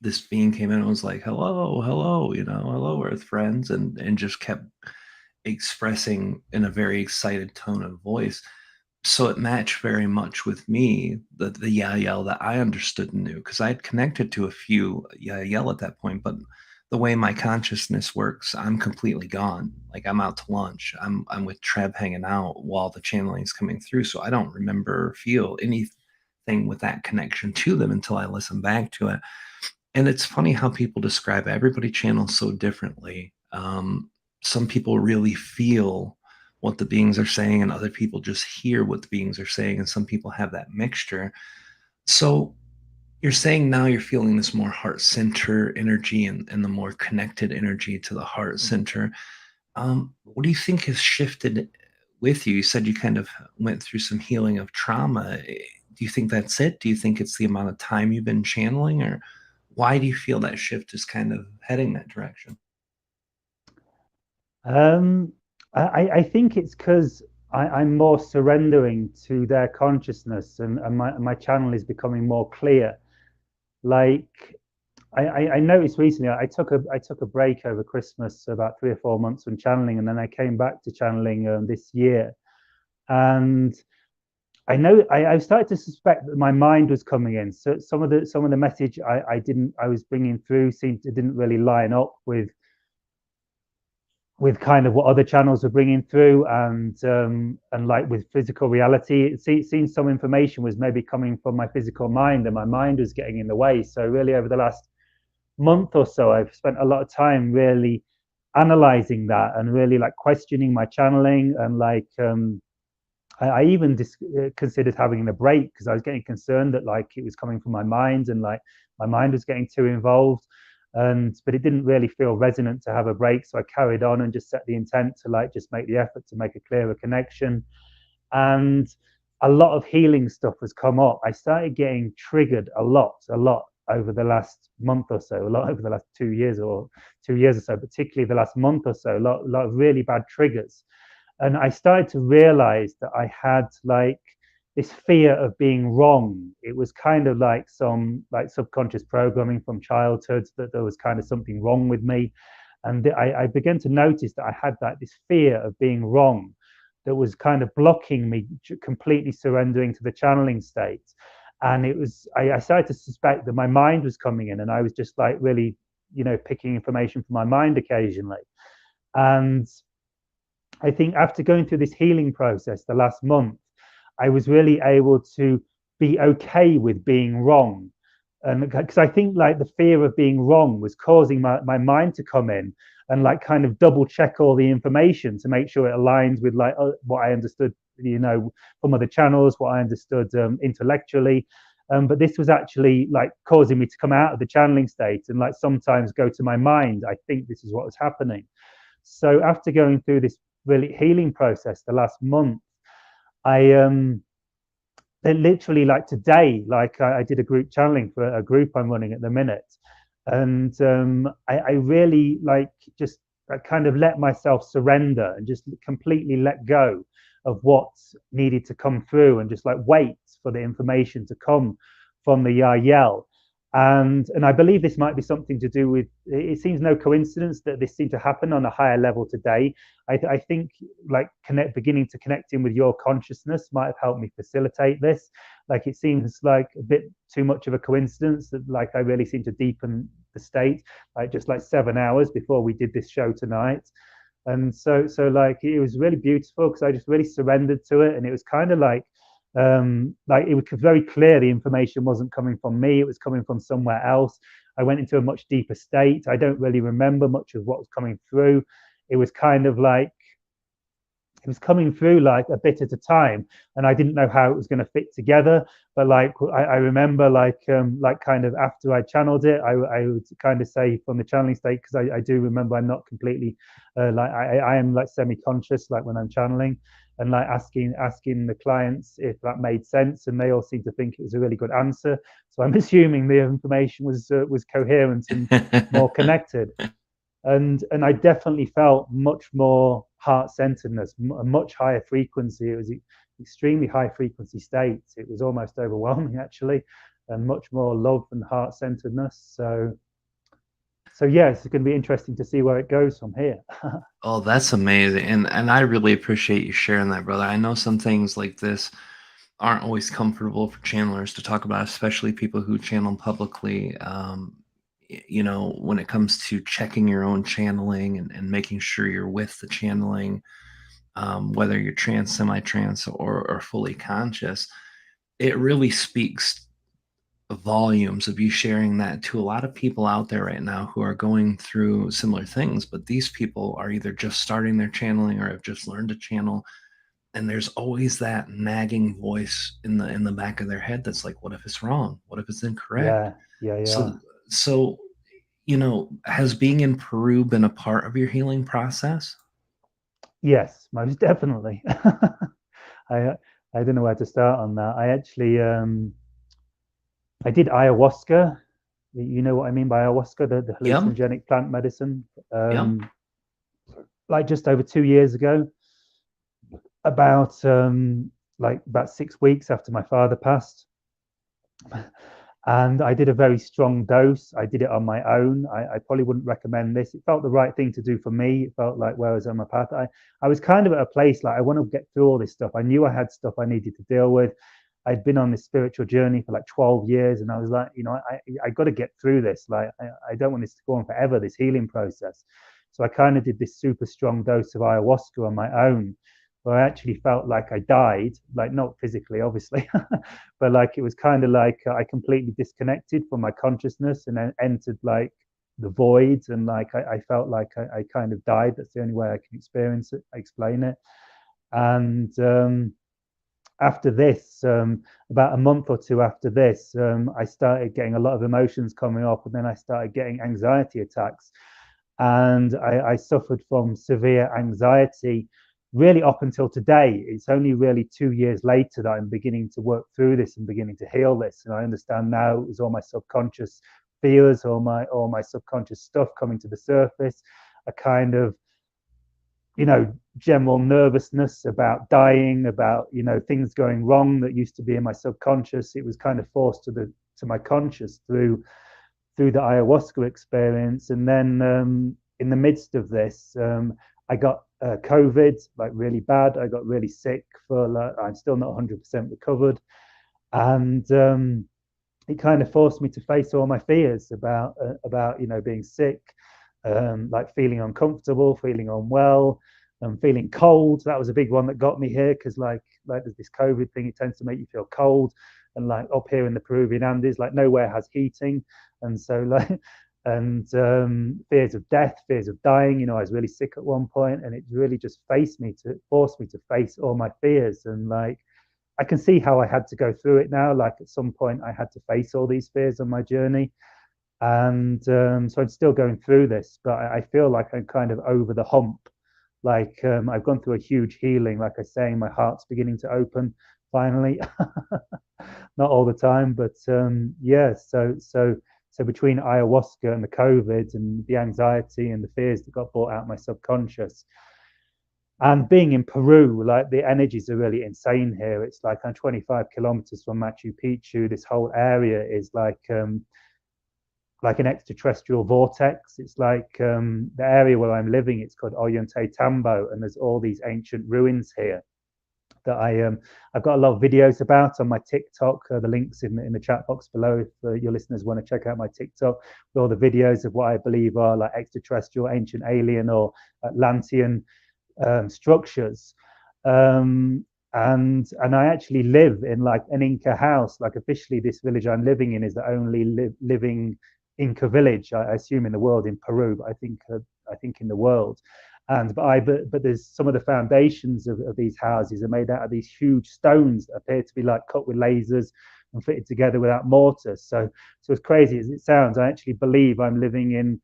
this being came in and was like, "Hello, hello, hello, Earth friends," and just kept expressing in a very excited tone of voice. So it matched very much with me, the Yael that I understood and knew, because I had connected to a few Yael at that point, but the way my consciousness works, I'm completely gone. Like I'm out to lunch. I'm with Trev hanging out while the channeling's coming through. So I don't remember or feel anything with that connection to them until I listen back to it. And it's funny how people describe it. Everybody channels so differently. Some people really feel what the beings are saying, and other people just hear what the beings are saying, and some people have that mixture. So you're saying now you're feeling this more heart center energy and the more connected energy to the heart center. What do you think has shifted with you? You said you kind of went through some healing of trauma. Do you think that's it? Do you think it's the amount of time you've been channeling, or why do you feel that shift is kind of heading that direction? Um, I think it's because I'm more surrendering to their consciousness, and my channel is becoming more clear. Like I noticed recently, I took a break over Christmas, about 3 or 4 months from channeling, and then I came back to channeling this year, and I know I started to suspect that my mind was coming in. So some of the message I was bringing through seemed it didn't really line up with kind of what other channels were bringing through, and like with physical reality. It seems some information was maybe coming from my physical mind, and my mind was getting in the way. So really, over the last month or so, I've spent a lot of time really analyzing that and really like questioning my channeling, and like I even considered having a break because I was getting concerned that like it was coming from my mind, and like my mind was getting too involved. But it didn't really feel resonant to have a break, so I carried on and just set the intent to like just make the effort to make a clearer connection. And a lot of healing stuff has come up. I started getting triggered a lot over the last month or so, a lot over the last 2 years or so, particularly the last month or so, a lot of really bad triggers. And I started to realize that I had like this fear of being wrong. It was kind of like some like subconscious programming from childhood that there was kind of something wrong with me. And I began to notice that I had this fear of being wrong that was kind of blocking me completely surrendering to the channeling state. And I started to suspect that my mind was coming in, and I was just like really, picking information from my mind occasionally. And I think after going through this healing process the last month, I was really able to be okay with being wrong. And because I think like the fear of being wrong was causing my mind to come in and like kind of double check all the information to make sure it aligns with like what I understood, from other channels, what I understood intellectually. But this was actually like causing me to come out of the channeling state and like sometimes go to my mind. I think this is what was happening. So after going through this really healing process the last month, I then literally like today, like I did a group channeling for a group I'm running at the minute, and I really like just kind of let myself surrender and just completely let go of what needed to come through and just like wait for the information to come from the Yael. And I believe this might be something to do with, it seems no coincidence that this seemed to happen on a higher level today. I think like beginning to connect in with your consciousness might have helped me facilitate this. Like it seems like a bit too much of a coincidence that like I really seem to deepen the state, like just like 7 hours before we did this show tonight. And so like it was really beautiful because I just really surrendered to it. And it was kind of like it was very clear the information wasn't coming from me, it was coming from somewhere else. I went into a much deeper state. I don't really remember much of what was coming through. It was kind of like it was coming through like a bit at a time, and I didn't know how it was going to fit together. But like I remember like kind of after I channeled it, I would kind of say from the channeling state, because I do remember I'm not completely like I am like semi-conscious like when I'm channeling, and like asking the clients if that made sense, and they all seem to think it was a really good answer. So I'm assuming the information was coherent and more connected. And I definitely felt much more heart-centeredness, a much higher frequency. It was an extremely high frequency state. It was almost overwhelming actually, and much more love and heart-centeredness. So yeah, it's going to be interesting to see where it goes from here. Oh, that's amazing. And I really appreciate you sharing that, brother. I know some things like this aren't always comfortable for channelers to talk about, especially people who channel publicly. When it comes to checking your own channeling and making sure you're with the channeling, whether you're trance, semi-trance, or fully conscious, it really speaks volumes of you sharing that to a lot of people out there right now who are going through similar things. But these people are either just starting their channeling or have just learned to channel, and there's always that nagging voice in the back of their head that's like, what if it's wrong, what if it's incorrect? Yeah, yeah, so yeah. so has being in Peru been a part of your healing process? Yes, most definitely. I I don't know where to start on that. I actually I did ayahuasca. You know what I mean by ayahuasca, the Yep. hallucinogenic plant medicine. Yep. Like just over 2 years ago, about like about 6 weeks after my father passed, and I did a very strong dose. I did it on my own. I probably wouldn't recommend this. It felt the right thing to do for me. It felt like where I was on my path. I was kind of at a place like I want to get through all this stuff. I knew I had stuff I needed to deal with. I'd been on this spiritual journey for like 12 years, and I was like, I got to get through this. Like, I don't want this to go on forever, this healing process. So I kind of did this super strong dose of ayahuasca on my own, where I actually felt like I died, like not physically, obviously, but like it was kind of like I completely disconnected from my consciousness and then entered like the void, and like I felt like I kind of died. That's the only way I can experience it, explain it. And after this, about a month or two after this, I started getting a lot of emotions coming up, and then I started getting anxiety attacks. And I suffered from severe anxiety really up until today. It's only really 2 years later that I'm beginning to work through this and beginning to heal this. And I understand now it was all my subconscious fears, all my subconscious stuff coming to the surface. A kind of general nervousness about dying, about things going wrong that used to be in my subconscious. It was kind of forced to my conscious through the ayahuasca experience. And then in the midst of this, I got COVID, like really bad. I got really sick for like, I'm still not 100% recovered. And it kind of forced me to face all my fears about being sick, like feeling uncomfortable, feeling unwell, feeling cold. That was a big one that got me here because like there's this COVID thing. It tends to make you feel cold, and like up here in the Peruvian Andes, like nowhere has heating, and so like and fears of death, fears of dying. I was really sick at one point, and it really just forced me to face all my fears. And like I can see how I had to go through it now. Like at some point, I had to face all these fears on my journey, and so I'm still going through this, but I feel like I'm kind of over the hump. Like I've gone through a huge healing. Like I say, my heart's beginning to open finally. Not all the time, but yeah. So between ayahuasca and the COVID and the anxiety and the fears that got brought out my subconscious, and being in Peru, like the energies are really insane here. It's like I'm 25 kilometers from Machu Picchu. This whole area is like an extraterrestrial vortex. It's like the area where I'm living. It's called Ollantay Tambo, and there's all these ancient ruins here that I've got a lot of videos about on my TikTok. The links in the chat box below if your listeners want to check out my TikTok with all the videos of what I believe are like extraterrestrial, ancient alien, or Atlantean structures. And I actually live in like an Inca house. Like officially, this village I'm living in is the only living Inca village, I assume, in the world, in Peru, but I think in the world. But there's some of the foundations of these houses are made out of these huge stones that appear to be like cut with lasers and fitted together without mortar. So as crazy as it sounds, I actually believe I'm living in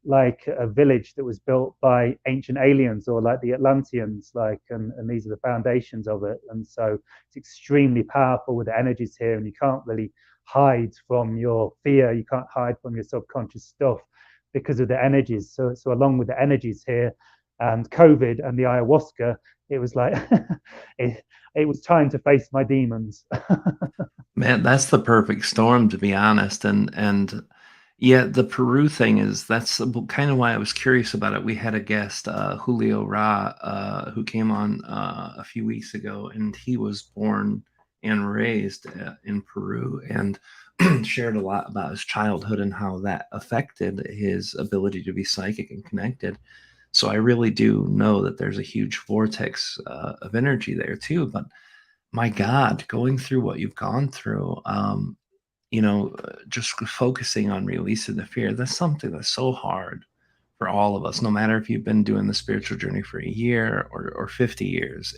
like a village that was built by ancient aliens or like the Atlanteans, like, and these are the foundations of it. And so it's extremely powerful with the energies here, and you can't really hide from your fear. You can't hide from your subconscious stuff because of the energies. So along with the energies here and COVID and the ayahuasca, it was like it was time to face my demons. Man, that's the perfect storm, to be honest. And yeah, the Peru thing that's kind of why I was curious about it. We had a guest, Julio Ra, who came on a few weeks ago, and he was born and raised in Peru, and shared a lot about his childhood and how that affected his ability to be psychic and connected. So I really do know that there's a huge vortex of energy there too. But my God, going through what you've gone through, just focusing on releasing the fear, that's something that's so hard for all of us, no matter if you've been doing the spiritual journey for a year or 50 years.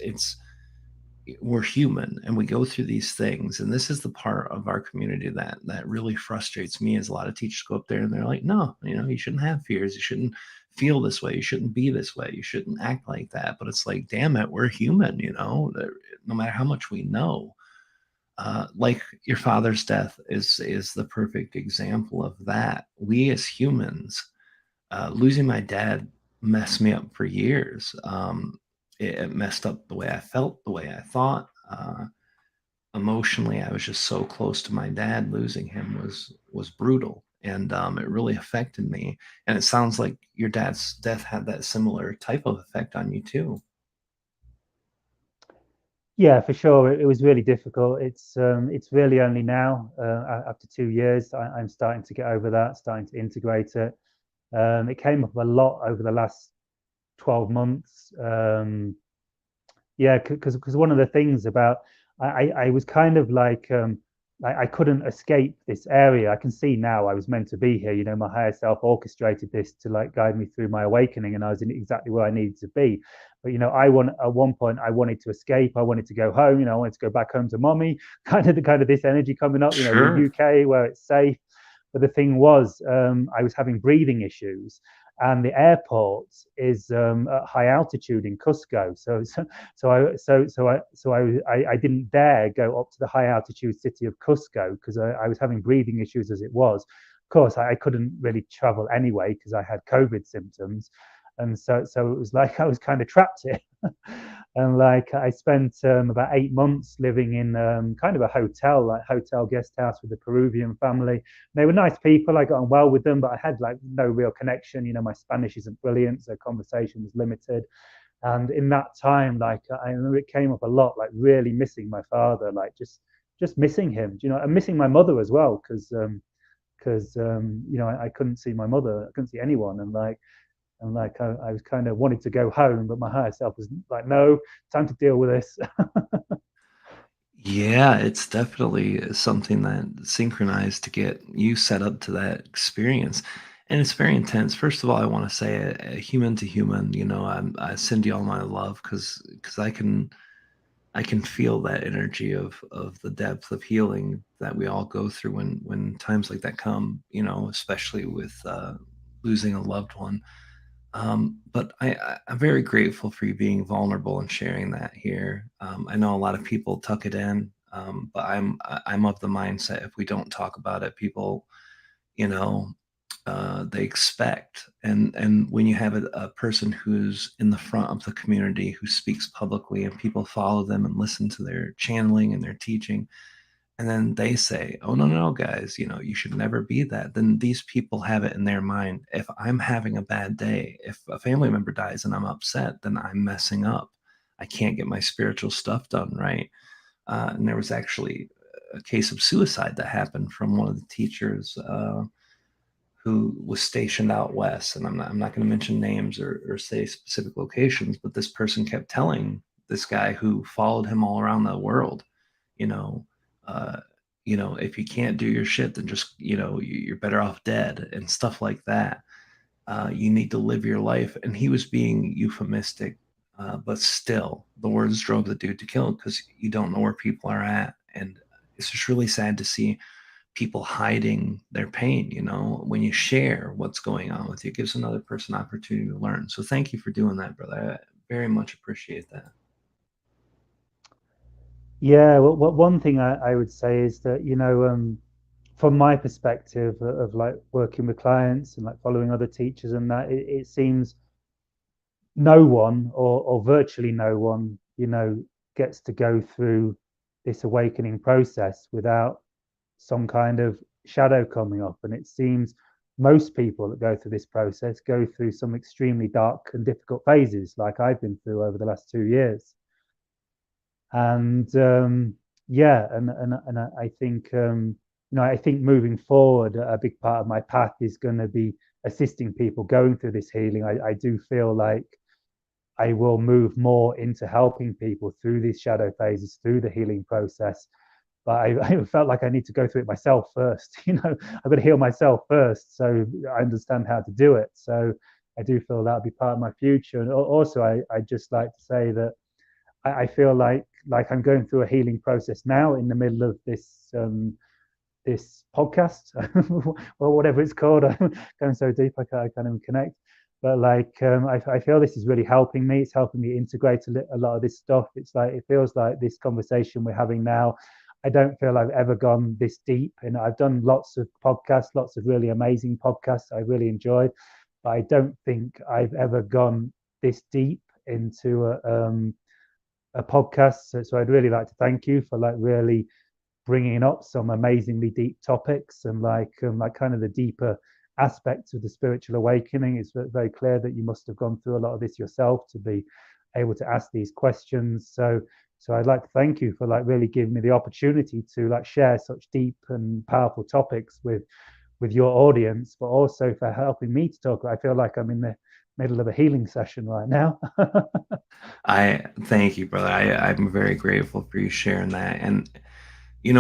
We're human and we go through these things. And this is the part of our community that really frustrates me, as a lot of teachers go up there and they're like, no, you shouldn't have fears. You shouldn't feel this way. You shouldn't be this way. You shouldn't act like that. But it's like, damn it, we're human, no matter how much we know. Like your father's death is the perfect example of that. We as humans, losing my dad messed me up for years. It messed up the way I felt, the way I thought. Emotionally, I was just so close to my dad. Losing him was brutal, and it really affected me. And it sounds like your dad's death had that similar type of effect on you too. Yeah, for sure. It was really difficult. It's really only now, after 2 years, I'm starting to get over that, starting to integrate it. It came up a lot over the last 12 months. Yeah, because one of the things about I was kind of like I couldn't escape this area. I can see now I was meant to be here. My higher self orchestrated this to like guide me through my awakening, and I was in exactly where I needed to be. But at one point I wanted to escape. I wanted to go home. I wanted to go back home to mommy. Kind of this energy coming up. The Sure. UK where it's safe. But the thing was, I was having breathing issues, and the airport is at high altitude in Cusco. So I didn't dare go up to the high altitude city of Cusco because I was having breathing issues as it was. Of course, I couldn't really travel anyway because I had COVID symptoms. and so it was like I was kind of trapped here. And like I spent about 8 months living in kind of a hotel, like hotel guest house with a Peruvian family. They were nice people. I got on well with them, but I had like no real connection. You know, my Spanish isn't brilliant, so conversation was limited. And in that time, like I remember it came up a lot, like really missing my father, like just missing him, you know, and missing my mother as well, because you know I couldn't see my mother, I couldn't see anyone, and I was kind of wanted to go home, but my higher self was like, no, time to deal with this. Yeah, it's definitely something that synchronized to get you set up to that experience. And it's very intense. First of all, I want to say, human to human, I send you all my love because I can feel that energy of the depth of healing that we all go through when times like that come, especially with losing a loved one. But I'm very grateful for you being vulnerable and sharing that here. I know a lot of people tuck it in, but I'm of the mindset if we don't talk about it, people, you know, they expect. And when you have a person who's in the front of the community who speaks publicly and people follow them and listen to their channeling and their teaching, and then they say, "Oh, no, no, no, guys, you should never be that." Then these people have it in their mind. If I'm having a bad day, if a family member dies and I'm upset, then I'm messing up. I can't get my spiritual stuff done right. And there was actually a case of suicide that happened from one of the teachers who was stationed out west. And I'm not going to mention names or say specific locations, but this person kept telling this guy who followed him all around the world, you know, uh, if you can't do your shit, then just, you're better off dead and stuff like that. You need to live your life. And he was being euphemistic, but still, the words drove the dude to kill him because you don't know where people are at. And it's just really sad to see people hiding their pain. When you share what's going on with you, it gives another person opportunity to learn. So thank you for doing that, brother. I very much appreciate that. Yeah, well, one thing I would say is that, you know, from my perspective of like working with clients and like following other teachers and that, it seems no one or virtually no one, you know, gets to go through this awakening process without some kind of shadow coming up. And it seems most people that go through this process go through some extremely dark and difficult phases, like I've been through over the last 2 years. And yeah, and I think you know, I think moving forward, a big part of my path is going to be assisting people going through this healing. I do feel like I will move more into helping people through these shadow phases, through the healing process. But I felt like I need to go through it myself first. You know, I've got to heal myself first, so I understand how to do it. So I do feel that'll be part of my future. And also, I just like to say that I feel like I'm going through a healing process now in the middle of this podcast, or whatever it's called. I'm going so deep I can't even connect. But like I feel this is really helping me. It's helping me integrate a lot of this stuff. It's like it feels like this conversation we're having now. I don't feel I've ever gone this deep, and I've done lots of podcasts, lots of really amazing podcasts I really enjoyed, but I don't think I've ever gone this deep into a podcast. So I'd really like to thank you for like really bringing up some amazingly deep topics and like kind of the deeper aspects of the spiritual awakening. It's very clear that you must have gone through a lot of this yourself to be able to ask these questions. So I'd like to thank you for like really giving me the opportunity to like share such deep and powerful topics with your audience, but also for helping me to talk. I feel like I'm in the middle of a healing session right now. I thank you, brother. I'm very grateful for you sharing that. And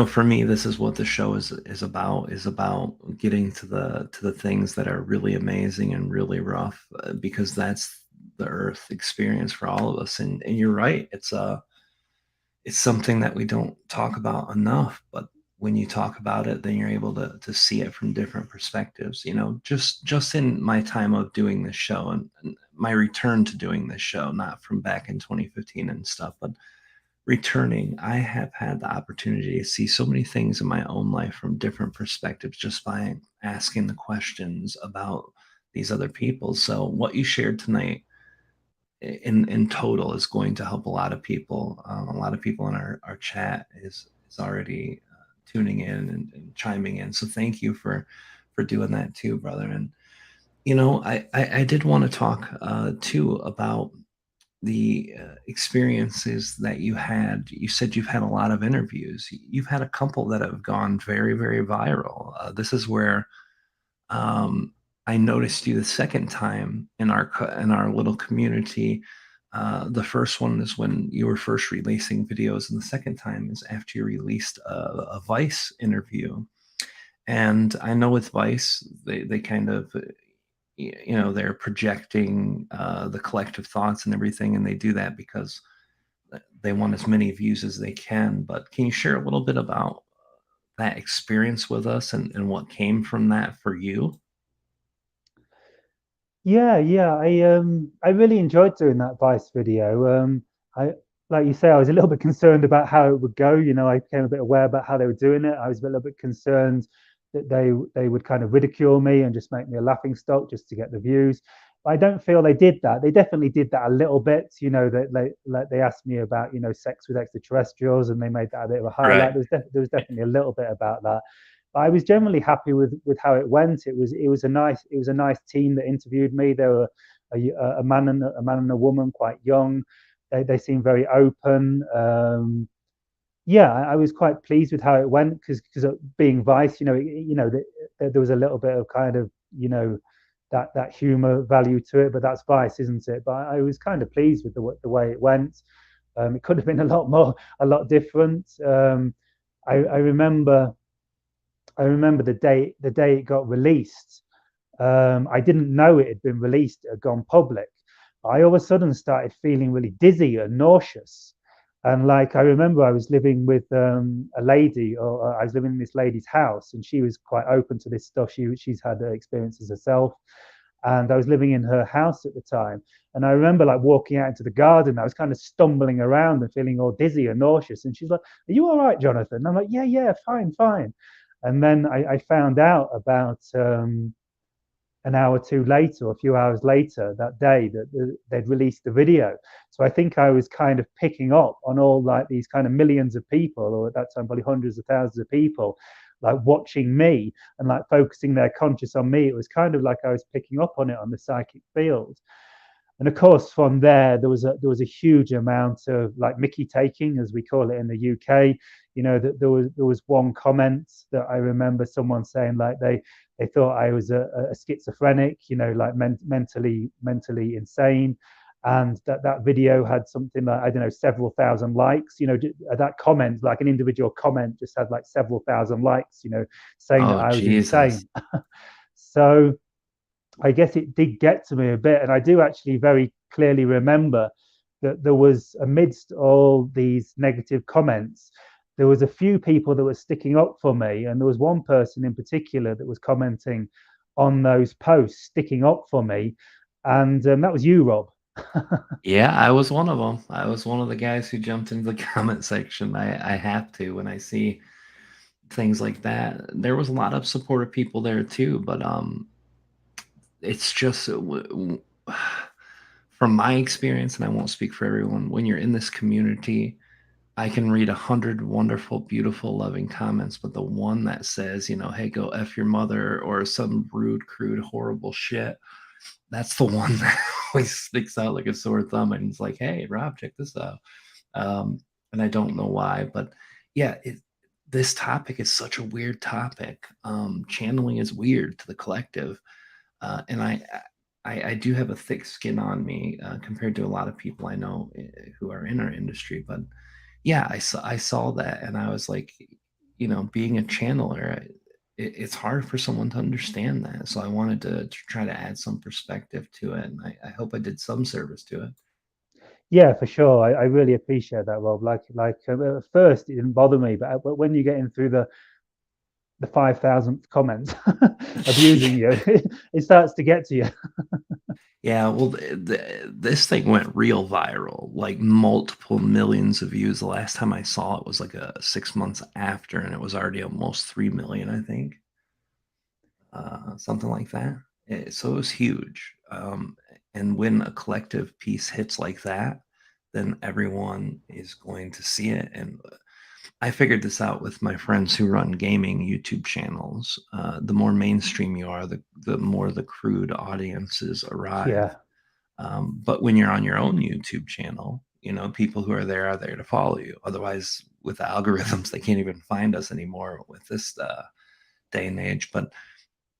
for me, this is what the show is about getting to the things that are really amazing and really rough, because that's the earth experience for all of us. And you're right. It's something that we don't talk about enough, but when you talk about it, then you're able to see it from different perspectives. Just in my time of doing this show and my return to doing this show, not from back in 2015 and stuff, but returning, I have had the opportunity to see so many things in my own life from different perspectives just by asking the questions about these other people. So what you shared tonight in total is going to help a lot of people. A lot of people in our chat is already tuning in and chiming in. So thank you for doing that too, brother. And I did want to talk too about the experiences that you had. You said you've had a lot of interviews. You've had a couple that have gone very, very viral. This is where um, I noticed you the second time in our little community. The first one is when you were first releasing videos, and the second time is after you released a Vice interview. And I know with Vice, they kind of they're projecting the collective thoughts and everything, and they do that because they want as many views as they can. But can you share a little bit about that experience with us and what came from that for you? Yeah. I really enjoyed doing that Vice video. I like you say, I was a little bit concerned about how it would go. I became a bit aware about how they were doing it. I was a little bit concerned that they would kind of ridicule me and just make me a laughing stock just to get the views. But I don't feel they did that. They definitely did that a little bit. That they asked me about sex with extraterrestrials, and they made that a bit of a highlight. Right. There was definitely a little bit about that. But I was generally happy with how it went. It was a nice team that interviewed me. There were a man and a woman, quite young. They seemed very open. Yeah, I was quite pleased with how it went because being Vice, there was a little bit of kind of that humor value to it, but that's Vice, isn't it? But I was kind of pleased with the way it went. It could have been a lot different. I remember the day it got released. I didn't know it had been released, it had gone public. I all of a sudden started feeling really dizzy and nauseous. And like I remember, I was living with a lady, or I was living in this lady's house, and she was quite open to this stuff. She's had experiences herself, and I was living in her house at the time. And I remember like walking out into the garden. I was kind of stumbling around and feeling all dizzy and nauseous. And she's like, "Are you all right, Jonathan?" And I'm like, "Yeah, fine, fine." And then I found out about an hour or two later, or a few hours later that day, that they'd released the video. So I think I was kind of picking up on all like these kind of millions of people, or at that time probably hundreds of thousands of people, like watching me and like focusing their conscious on me. It was kind of like I was picking up on it on the psychic field. And of course, from there was a huge amount of like Mickey taking, as we call it in the UK. That there was one comment that I remember someone saying like they thought I was a schizophrenic, like mentally insane, and that video had something like, I don't know, several thousand likes. That comment, like an individual comment, just had like several thousand likes. Saying that Oh, I was Jesus. insane. So I guess it did get to me a bit. And I do actually very clearly remember that there was, amidst all these negative comments, there was a few people that were sticking up for me. And there was one person in particular that was commenting on those posts, sticking up for me. And that was you, Rob. Yeah, I was one of them. I was one of the guys who jumped into the comment section. I have to when I see things like that. There was a lot of supportive people there too, but it's just from my experience, and I won't speak for everyone. When you're in this community, I can read 100 wonderful, beautiful, loving comments, but the one that says, "Hey, go f your mother," or some rude, crude, horrible shit, that's the one that always sticks out like a sore thumb. And it's like, "Hey, Rob, check this out." Um, and I don't know why, but yeah, this topic is such a weird topic. Channeling is weird to the collective, and I do have a thick skin on me compared to a lot of people I know who are in our industry. But yeah, I saw that, and I was like, being a channeler, it's hard for someone to understand that. So I wanted to try to add some perspective to it, and I hope I did some service to it. Yeah, for sure. I really appreciate that, Rob. At first it didn't bother me, but when you get in through the 5,000th comment abusing you, it starts to get to you. Yeah, well, this thing went real viral, like multiple millions of views. The last time I saw it was like 6 months after, and it was already almost 3 million, I think, something like that. So it was huge. And when a collective piece hits like that, then everyone is going to see it. And I figured this out with my friends who run gaming YouTube channels. The more mainstream you are, the more the crude audiences arrive. Yeah, But when you're on your own YouTube channel, people who are there to follow you. Otherwise, with the algorithms, they can't even find us anymore with this day and age. But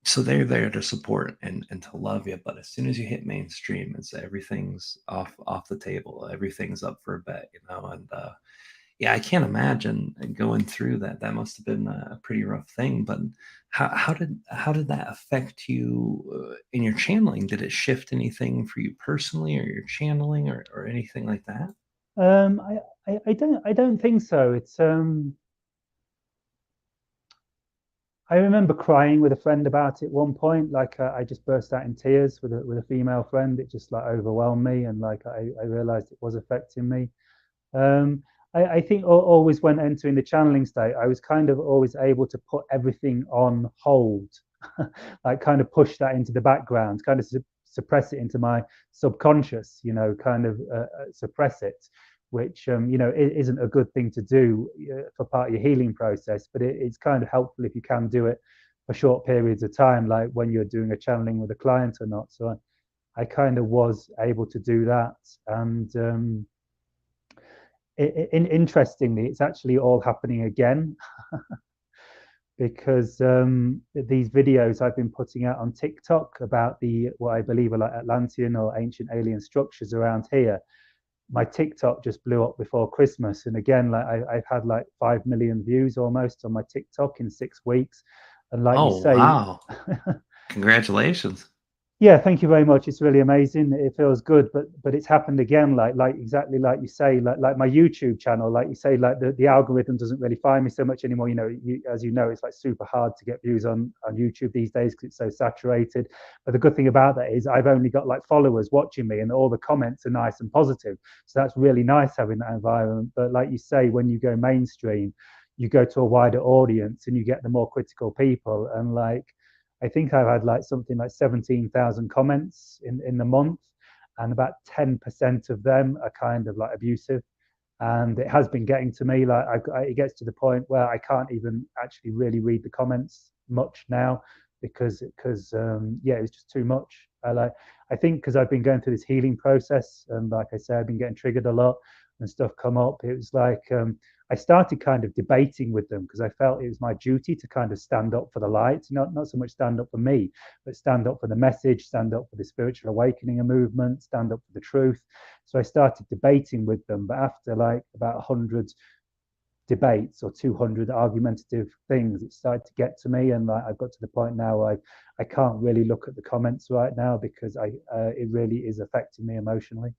so they're there to support and to love you. But as soon as you hit mainstream, it's everything's off the table. Everything's up for a bet. And yeah, I can't imagine going through that. That must have been a pretty rough thing. But how did that affect you in your channeling? Did it shift anything for you personally, or your channeling, or anything like that? I don't think so. It's I remember crying with a friend about it one point. Like I just burst out in tears with a female friend. It just like overwhelmed me, and like I realized it was affecting me. Um, I think always when entering the channeling state, I was kind of always able to put everything on hold, like kind of push that into the background, kind of suppress it into my subconscious, kind of suppress it, which isn't a good thing to do for part of your healing process, but it's kind of helpful if you can do it for short periods of time, like when you're doing a channeling with a client or not. So I kind of was able to do that, and interestingly, it's actually all happening again because these videos I've been putting out on TikTok about the what I believe are like Atlantean or ancient alien structures around here. My TikTok just blew up before Christmas, and again, like I've had like 5 million views almost on my TikTok in 6 weeks, and like you Oh, say, wow. Congratulations. yeah, thank you very much. It's really amazing. It feels good, but it's happened again, like exactly like you say, like my YouTube channel, like you say, like the algorithm doesn't really find me so much anymore. As you know, it's like super hard to get views on YouTube these days because it's so saturated. But the good thing about that is I've only got like followers watching me, and all the comments are nice and positive. So that's really nice having that environment. But like you say, when you go mainstream, you go to a wider audience and you get the more critical people, and like I think I've had like something like 17,000 comments in the month, and about 10% of them are kind of like abusive. And it has been getting to me. Like it gets to the point where I can't even actually really read the comments much now because yeah, it's just too much. I think because I've been going through this healing process, and like I said, I've been getting triggered a lot and stuff come up. It was like I started kind of debating with them because I felt it was my duty to kind of stand up for the light, not so much stand up for me, but stand up for the message, stand up for the spiritual awakening a movement, stand up for the truth. So I started debating with them, but after like about 100 debates or 200 argumentative things, it started to get to me, and like I've got to the point now where I can't really look at the comments right now because I it really is affecting me emotionally.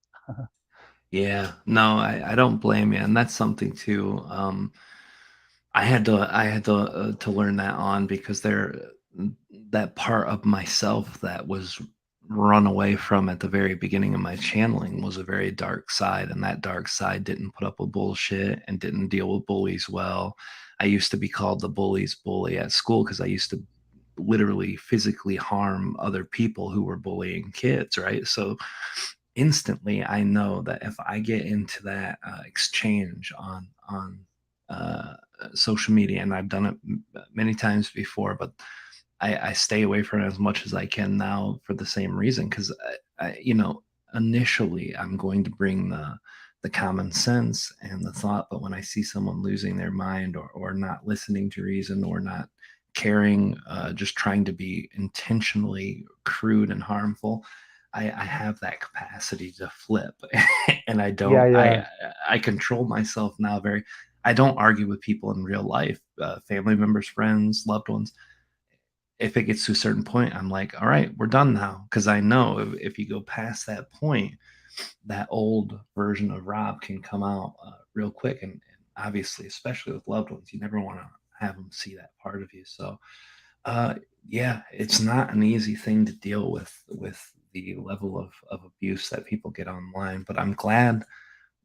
Yeah, no, I don't blame you, and that's something too. I had to learn that on because that part of myself that was run away from at the very beginning of my channeling was a very dark side, and that dark side didn't put up with bullshit and didn't deal with bullies well. I used to be called the bully's bully at school because I used to literally physically harm other people who were bullying kids, right? So instantly I know that if I get into that exchange on social media, and I've done it many times before, but I stay away from it as much as I can now for the same reason. Because initially I'm going to bring the common sense and the thought, but when I see someone losing their mind, or not listening to reason, or not caring, just trying to be intentionally crude and harmful, I have that capacity to flip, and I Yeah, don't. I yeah. I control myself now. I don't argue with people in real life, family members, friends, loved ones. If it gets to a certain point, I'm like, all right, we're done now, because I know if you go past that point, that old version of Rob can come out real quick, and obviously, especially with loved ones, you never want to have them see that part of you. So uh, yeah, it's not an easy thing to deal with the level of abuse that people get online, but I'm glad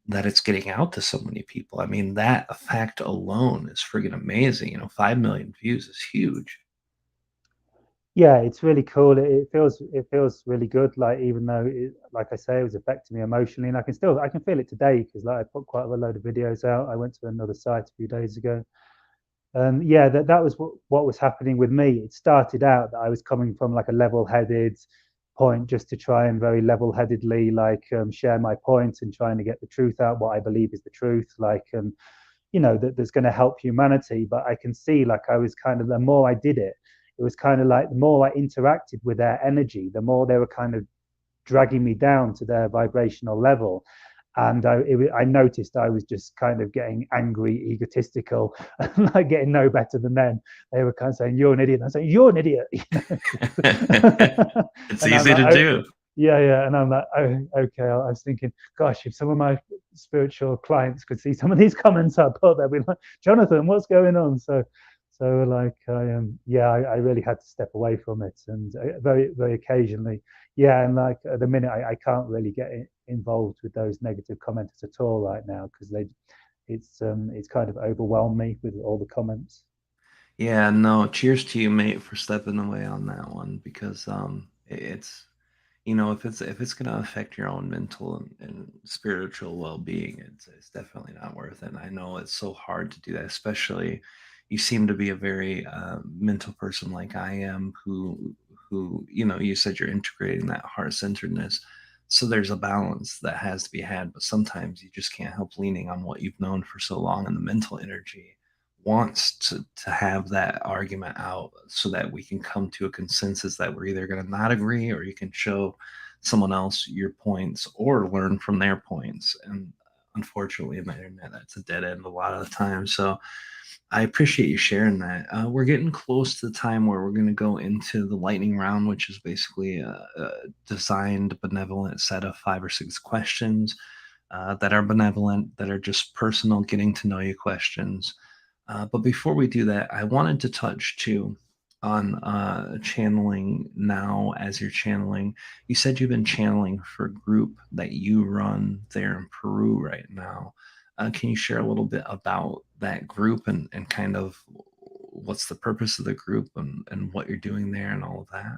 that it's getting out to so many people. I mean, that fact alone is friggin' amazing. 5 million views is huge. Yeah, it's really cool. It feels really good. Like even though, like I say, it was affecting me emotionally, and I can feel it today because like I put quite a load of videos out. I went to another site a few days ago. Yeah, that was what was happening with me. It started out that I was coming from like a level-headed point, just to try and very level-headedly like share my points and trying to get the truth out, what I believe is the truth, like that's going to help humanity. But I can see like I was kind of, the more I did it, it was kind of like the more I interacted with their energy, the more they were kind of dragging me down to their vibrational level. And I noticed I was just kind of getting angry, egotistical, and like getting no better than them. They were kind of saying, "You're an idiot." And I'm saying, "You're an idiot." It's And I'm easy like, to oh, do. yeah, yeah. And I'm like, oh, okay. I was thinking, gosh, if some of my spiritual clients could see some of these comments I put, they'd be like, Jonathan, what's going on? So like, yeah, I really had to step away from it, and very, very occasionally, yeah. And like at the minute, I can't really get involved with those negative commenters at all right now because it's kind of overwhelmed me with all the comments. Yeah, no, cheers to you, mate, for stepping away on that one because it's if it's gonna affect your own mental and spiritual well-being, it's definitely not worth it. And I know it's so hard to do that, especially you seem to be a very mental person like I am, who you said you're integrating that heart-centeredness. So there's a balance that has to be had, but sometimes you just can't help leaning on what you've known for so long, and the mental energy wants to have that argument out so that we can come to a consensus that we're either going to not agree, or you can show someone else your points or learn from their points. And unfortunately in the internet, that's a dead end a lot of the time. So I appreciate you sharing that. We're getting close to the time where we're going to go into the lightning round, which is basically a designed benevolent set of 5 or 6 questions that are benevolent, that are just personal, getting to know you questions. But before we do that, I wanted to touch too on channeling now as you're channeling. You said you've been channeling for a group that you run there in Peru right now. Can you share a little bit about that group and kind of what's the purpose of the group and what you're doing there and all of that?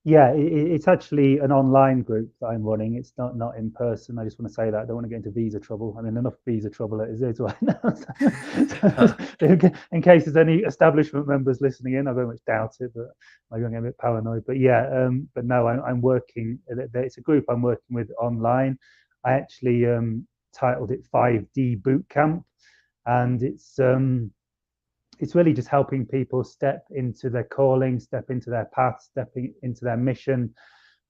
Yeah, it's actually an online group that I'm running. It's not in person. I just want to say that I don't want to get into visa trouble. I mean, enough visa trouble as it is right now. In case there's any establishment members listening in, I very much doubt it, but I'm going to get a bit paranoid. But yeah, but no, I'm working. It's a group I'm working with online. I actually titled it 5D Boot Camp, and it's really just helping people step into their calling, step into their path, stepping into their mission,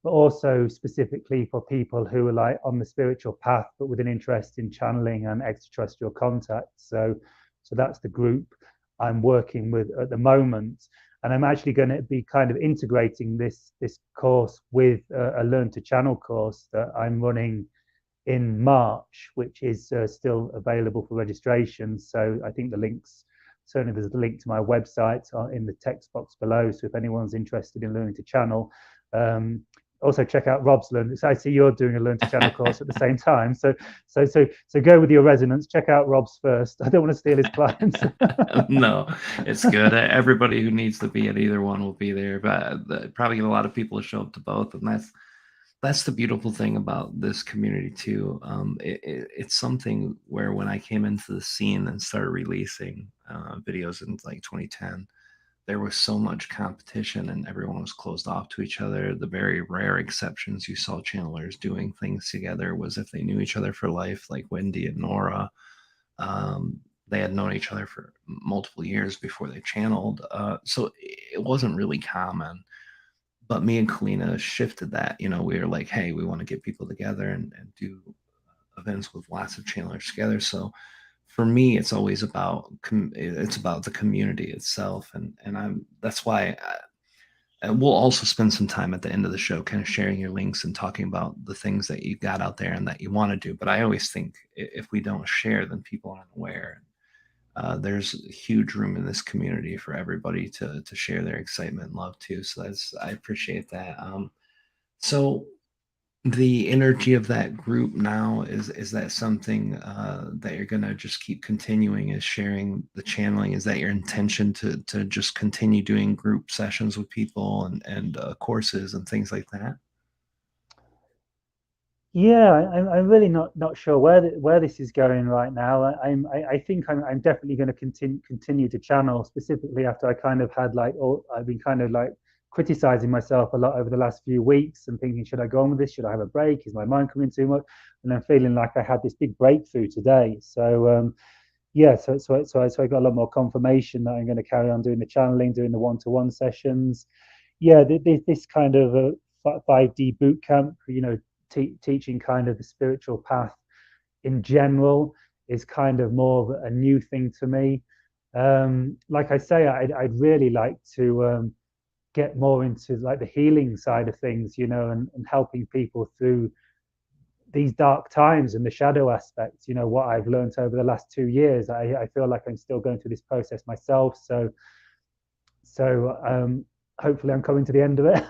but also specifically for people who are like on the spiritual path, but with an interest in channeling and extraterrestrial contact. So that's the group I'm working with at the moment. And I'm actually going to be kind of integrating this course with a Learn to Channel course that I'm running in March, which is still available for registration. So I think the links, certainly there's a link to my website in the text box below. So if anyone's interested in learning to channel, also check out Rob's Learn. So I see you're doing a Learn to Channel course at the same time. So go with your resonance. Check out Rob's first. I don't want to steal his clients. No, it's good. Everybody who needs to be at either one will be there, but probably get a lot of people to show up to both, and that's the beautiful thing about this community too. It's something where when I came into the scene and started releasing videos in like 2010, there was so much competition and everyone was closed off to each other. The very rare exceptions you saw channelers doing things together was if they knew each other for life, like Wendy and Nora. They had known each other for multiple years before they channeled, so it wasn't really common. But me and Kalina shifted that. We were like, hey, we want to get people together and do events with lots of channelers together. So for me, it's always about the community itself, and I'm that's why we'll also spend some time at the end of the show kind of sharing your links and talking about the things that you got out there and that you want to do. But I always think if we don't share, then people aren't aware. There's huge room in this community for everybody to share their excitement and love too. So I appreciate that. So The energy of that group now, is that something that you're gonna just keep continuing as sharing the channeling? Is that your intention to just continue doing group sessions with people and courses and things like that? Yeah, I'm really not sure where this is going right now. I think I'm definitely going to continue to channel, specifically after I kind of had like all I've been kind of like criticizing myself a lot over the last few weeks and thinking, should I go on with this? Should I have a break? Is my mind coming too much? And I'm feeling like I had this big breakthrough today. So yeah, so I got a lot more confirmation that I'm going to carry on doing the channeling, doing the one-to-one sessions. Yeah, this kind of 5D boot camp, teaching kind of the spiritual path in general is kind of more of a new thing to me. Like I say, I'd really like to get more into like the healing side of things, and helping people through these dark times and the shadow aspects. What I've learned over the last 2 years, I feel like I'm still going through this process myself. So hopefully I'm coming to the end of it.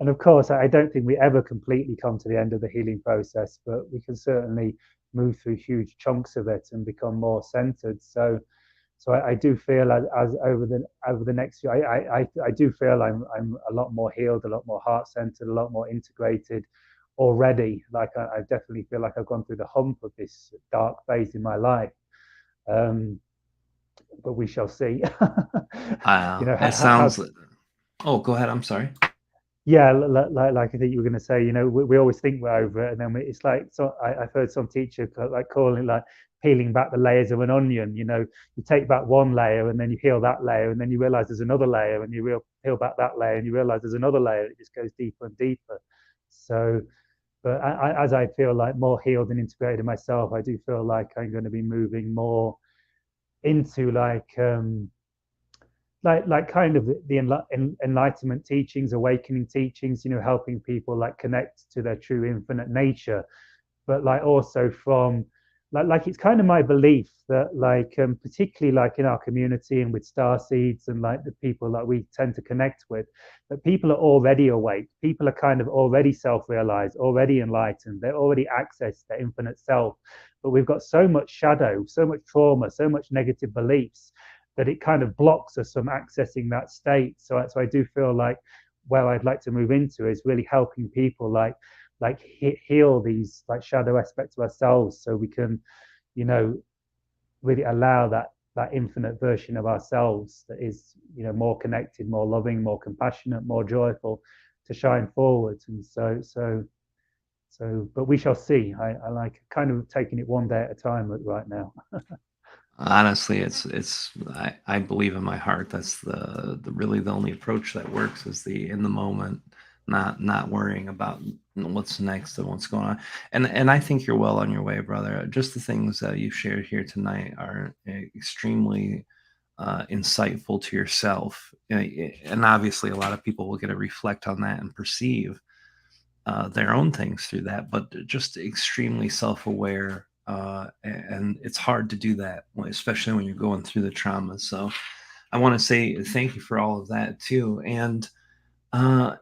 And of course, I don't think we ever completely come to the end of the healing process, but we can certainly move through huge chunks of it and become more centered. So I do feel as over the next year, I do feel I'm a lot more healed, a lot more heart centered, a lot more integrated already. Like I definitely feel like I've gone through the hump of this dark phase in my life. Um, but we shall see. It How sounds. Oh, go ahead. I'm sorry. yeah, like I think you were going to say, we always think we're over it, and then it's like, so I've heard some teacher like calling it like peeling back the layers of an onion. You take back one layer, and then you peel that layer, and then you realize there's another layer, and peel back that layer, and you realize there's another layer. It just goes deeper and deeper. So, but as I feel like more healed and integrated in myself, I do feel like I'm going to be moving more into like kind of the enlightenment teachings, awakening teachings, helping people like connect to their true infinite nature, but like also from like it's kind of my belief that like particularly like in our community and with star seeds and like the people that we tend to connect with, that people are already awake, people are kind of already self-realized, already enlightened, they're already accessed their infinite self, but we've got so much shadow, so much trauma, so much negative beliefs that it kind of blocks us from accessing that state. So I do feel like where I'd like to move into is really helping people like heal these like shadow aspects of ourselves so we can, you know, really allow that infinite version of ourselves that is, more connected, more loving, more compassionate, more joyful to shine forward. And but we shall see. I like kind of taking it one day at a time right now. Honestly, it's I believe in my heart that's the really the only approach that works is the in the moment, not worrying about what's next and what's going on. And I think you're well on your way, brother. Just the things that you've shared here tonight are extremely insightful to yourself. And obviously, a lot of people will get to reflect on that and perceive their own things through that, but just extremely self aware. And it's hard to do that, especially when you're going through the trauma. So I want to say thank you for all of that too. And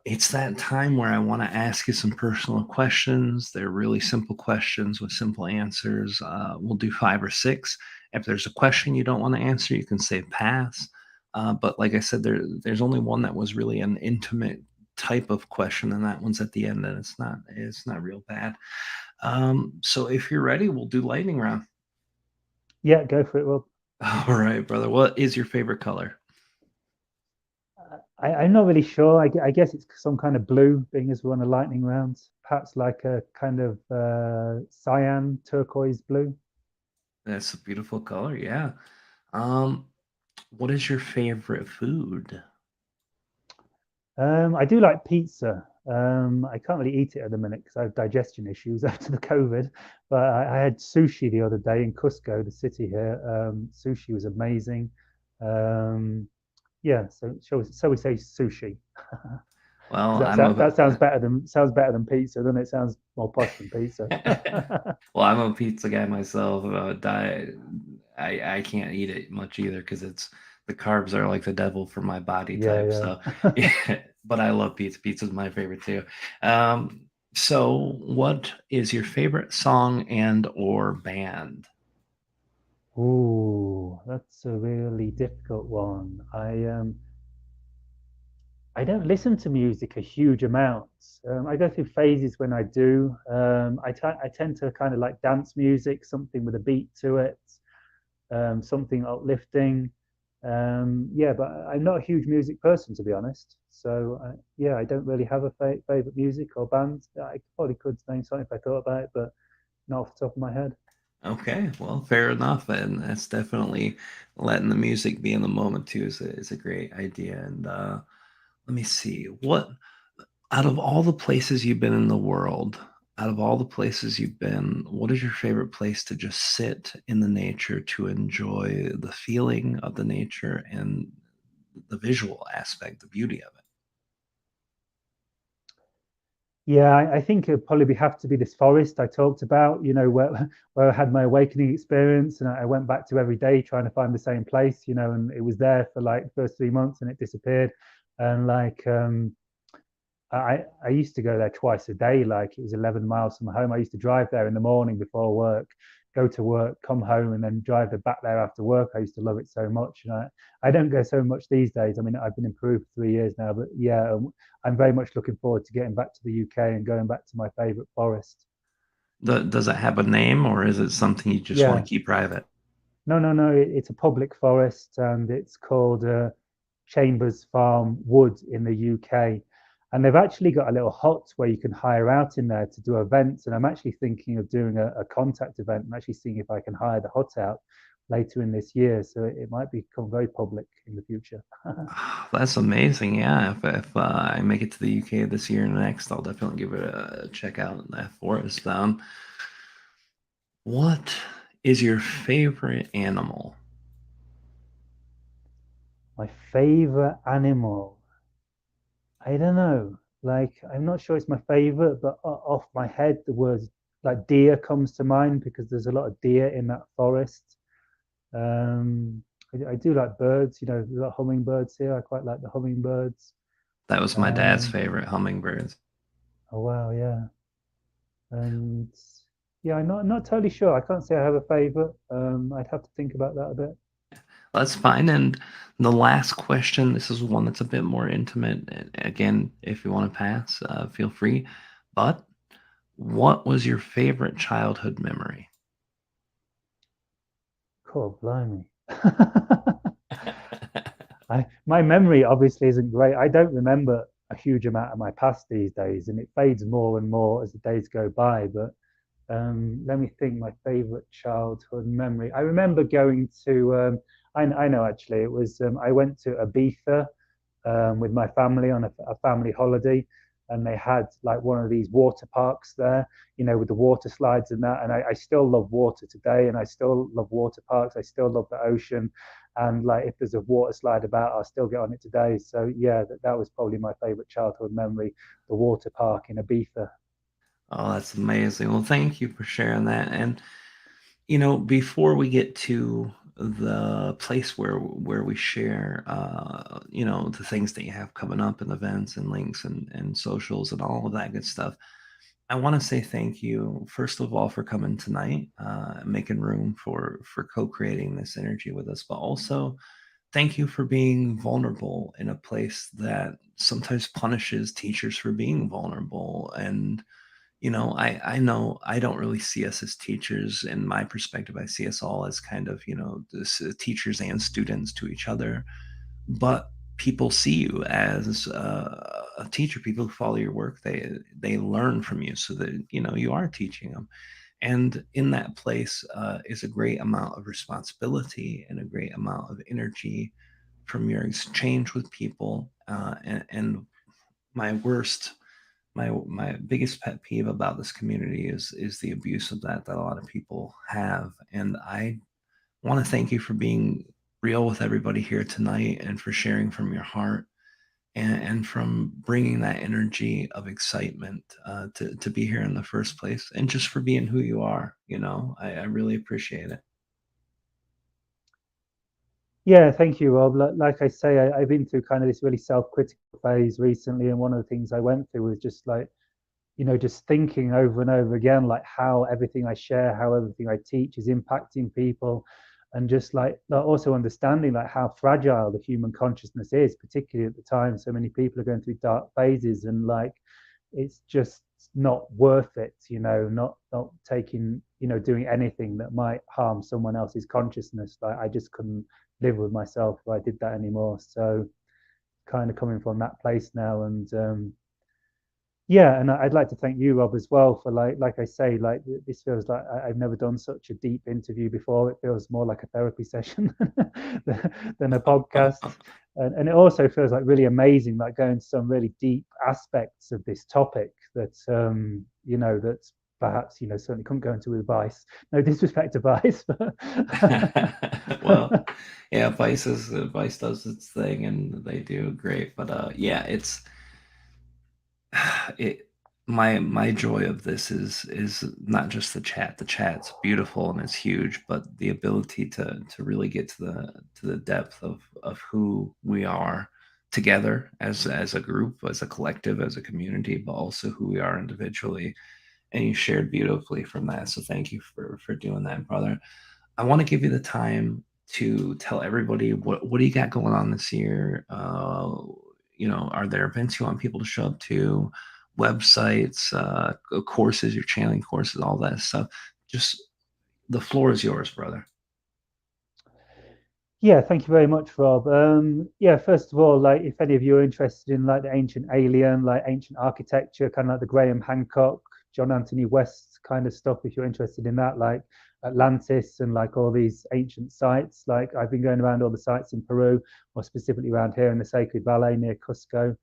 it's that time where I want to ask you some personal questions. They're really simple questions with simple answers. We'll do 5 or 6. If there's a question you don't want to answer, you can say pass. But like I said, there's only one that was really an intimate type of question, and that one's at the end, and it's not real bad. So if you're ready, we'll do lightning round. Yeah, go for it. Well, All right, brother. What is your favorite color? I'm not really sure. I guess it's some kind of blue, being as we're on a lightning round. Perhaps like a kind of cyan, turquoise blue. That's a beautiful color. Yeah. Um, what is your favorite food? I do like pizza. I can't really eat it at the minute because I have digestion issues after the COVID. But I had sushi the other day in Cusco, the city here. Sushi was amazing. Yeah, so we say sushi Well, because I'm that a sounds better than pizza, doesn't it? It sounds more posh than pizza. well, I'm a pizza guy myself. Diet, I can't eat it much either because it's the carbs are like the devil for my body type. Yeah, So yeah. yeah, but I love pizza. Pizza's my favorite too. Um, So, what is your favorite song and or band? Ooh, that's a really difficult one. I don't listen to music a huge amount. I go through phases when I do. I tend to kind of like dance music, something with a beat to it, something uplifting. Yeah, but I'm not a huge music person, to be honest. So yeah, I don't really have a favorite music or band. I probably could name something if I thought about it, but not off the top of my head. Okay, well, fair enough, and that's definitely letting the music be in the moment too is a great idea. And let me see, what out of all the places you've been in the world, out of all the places you've been, what is your favorite place to just sit in the nature to enjoy the feeling of the nature and the visual aspect, the beauty of it? Yeah, I think it'd probably have to be this forest I talked about, where where I had my awakening experience, and I went back to every day trying to find the same place, and it was there for like the first 3 months, and it disappeared. And I used to go there twice a day, like it was 11 miles from home. I used to drive there in the morning before work, go to work, come home, and then drive back there after work. I used to love it so much. And I don't go so much these days. I mean, I've been improved for 3 years now, but yeah, I'm very much looking forward to getting back to the UK and going back to my favorite forest. Does it have a name, or is it something you just want Yeah, to keep private? no, no, no. It's a public forest, and it's called Chambers Farm Wood in the UK. And they've actually got a little hut where you can hire out in there to do events. And I'm actually thinking of doing a contact event. I'm actually seeing if I can hire the hut out later in this year. So it might become very public in the future. That's amazing. Yeah, if I make it to the UK this year and next, I'll definitely give it a check out in that forest. What is your favorite animal? My favorite animal. I don't know. Like, I'm not sure it's my favorite, but off my head, the words like deer comes to mind because there's a lot of deer in that forest. Um, I do like birds, there's a lot of hummingbirds here. I quite like the hummingbirds. That was my dad's Um, favorite, hummingbirds. oh wow, yeah. And yeah, I'm not totally sure. I can't say I have a favorite. I'd have to think about that a bit. That's fine. And the last question, this is one that's a bit more intimate. And again, if you want to pass, feel free. But what was your favorite childhood memory? Cool, blimey. My memory obviously isn't great. I don't remember a huge amount of my past these days, and it fades more and more as the days go by. But let me think. My favorite childhood memory. I remember going to. I know actually. It was. I went to Ibiza with my family on a family holiday, and they had like one of these water parks there, with the water slides and that. And I still love water today, and I still love water parks. I still love the ocean, and like if there's a water slide about, I'll still get on it today. So yeah, that was probably my favorite childhood memory, the water park in Ibiza. Oh, that's amazing. Well, thank you for sharing that. And before we get to the place where we share, the things that you have coming up and events and links and socials and all of that good stuff, I want to say thank you first of all for coming tonight, making room for co-creating this energy with us, but also thank you for being vulnerable in a place that sometimes punishes teachers for being vulnerable. And I know I don't really see us as teachers. In my perspective, I see us all as kind of, teachers and students to each other. But people see you as a teacher. People who follow your work, they learn from you, so that you are teaching them. And in that place is a great amount of responsibility and a great amount of energy from your exchange with people. And my worst my biggest pet peeve about this community is the abuse of that a lot of people have. And I want to thank you for being real with everybody here tonight and for sharing from your heart and from bringing that energy of excitement to be here in the first place, and just for being who you are. I really appreciate it. Yeah, thank you, Rob. Like I say, I've been through kind of this really self-critical phase recently, and one of the things I went through was just like just thinking over and over again, like how everything I share, how everything I teach is impacting people, and just like also understanding like how fragile the human consciousness is, particularly at the time so many people are going through dark phases, and like it's just not worth it, not taking, doing anything that might harm someone else's consciousness. Like I just couldn't live with myself if I did that anymore. So kind of coming from that place now, and yeah, and I'd like to thank you, Rob, as well for like I say, like this feels like I've never done such a deep interview before. It feels more like a therapy session than a podcast, and it also feels like really amazing, like going to some really deep aspects of this topic that that's perhaps certainly couldn't go into with Vice. No disrespect to Vice, Well, yeah, Vice does its thing and they do great, but yeah, it's it my joy of this is not just the chat. The chat's beautiful and it's huge, but the ability to really get to the depth of who we are together as a group, as a collective, as a community, but also who we are individually. And you shared beautifully from that. So thank you for doing that, brother. I want to give you the time to tell everybody what do you got going on this year. Are there events you want people to show up to, websites, courses, your channeling courses, all that stuff? Just the floor is yours, brother. Yeah, thank you very much, Rob. Yeah, first of all, like if any of you are interested in like the ancient alien, like ancient architecture, kind of like the Graham Hancock, John Anthony West kind of stuff, if you're interested in that, like Atlantis and like all these ancient sites, like I've been going around all the sites in Peru, or specifically around here in the Sacred Valley near Cusco,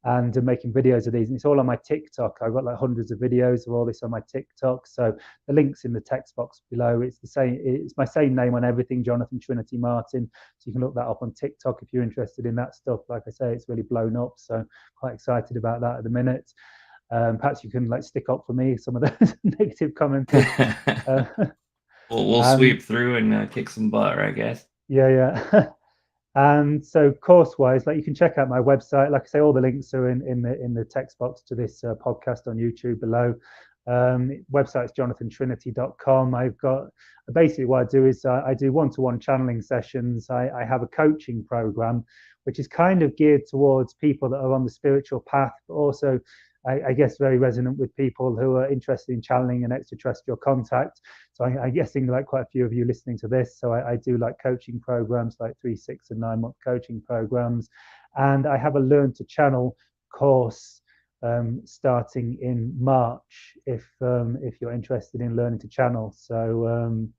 and making videos of these. And it's all on my TikTok. I've got like hundreds of videos of all this on my TikTok. So the link's in the text box below. It's the same. It's my same name on everything, Jonathan Trinity Martin. So you can look that up on TikTok if you're interested in that stuff. Like I say, it's really blown up. So quite excited about that at the minute. Perhaps you can like stick up for me some of those negative commenters. Uh, We'll and sweep through and kick some butt, I guess. yeah, yeah. And so course wise, like you can check out my website. Like I say, all the links are in the text box to this podcast on YouTube below. Website's jonathantrinity.com. I've got basically what I do is I do one-to-one channeling sessions. I have a coaching program, which is kind of geared towards people that are on the spiritual path, but also I guess very resonant with people who are interested in channeling and extraterrestrial contact. So I'm guessing like quite a few of you listening to this. So I do like coaching programs, like 3, 6, and 9 month coaching programs, and I have a Learn to Channel course starting in March if you're interested in learning to channel. So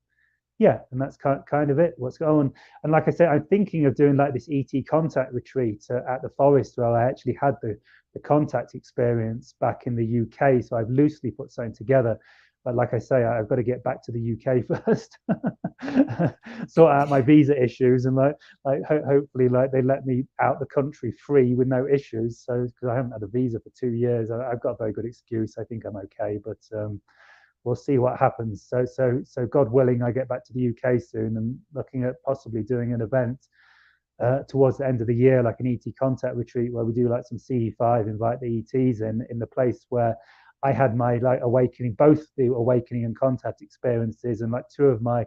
yeah, and that's kind of it. What's going on? And like I said, I'm thinking of doing like this ET contact retreat at the forest where I actually had the contact experience back in the UK. So I've loosely put something together. But like I say, I've got to get back to the UK first, sort out my visa issues, and hopefully like they let me out the country free with no issues. So because I haven't had a visa for 2 years, I've got a very good excuse. I think I'm okay, but we'll see what happens. So God willing, I get back to the UK soon, and looking at possibly doing an event towards the end of the year, like an ET contact retreat where we do like some CE5, invite the ETs in the place where I had my like awakening, both the awakening and contact experiences, and like two of my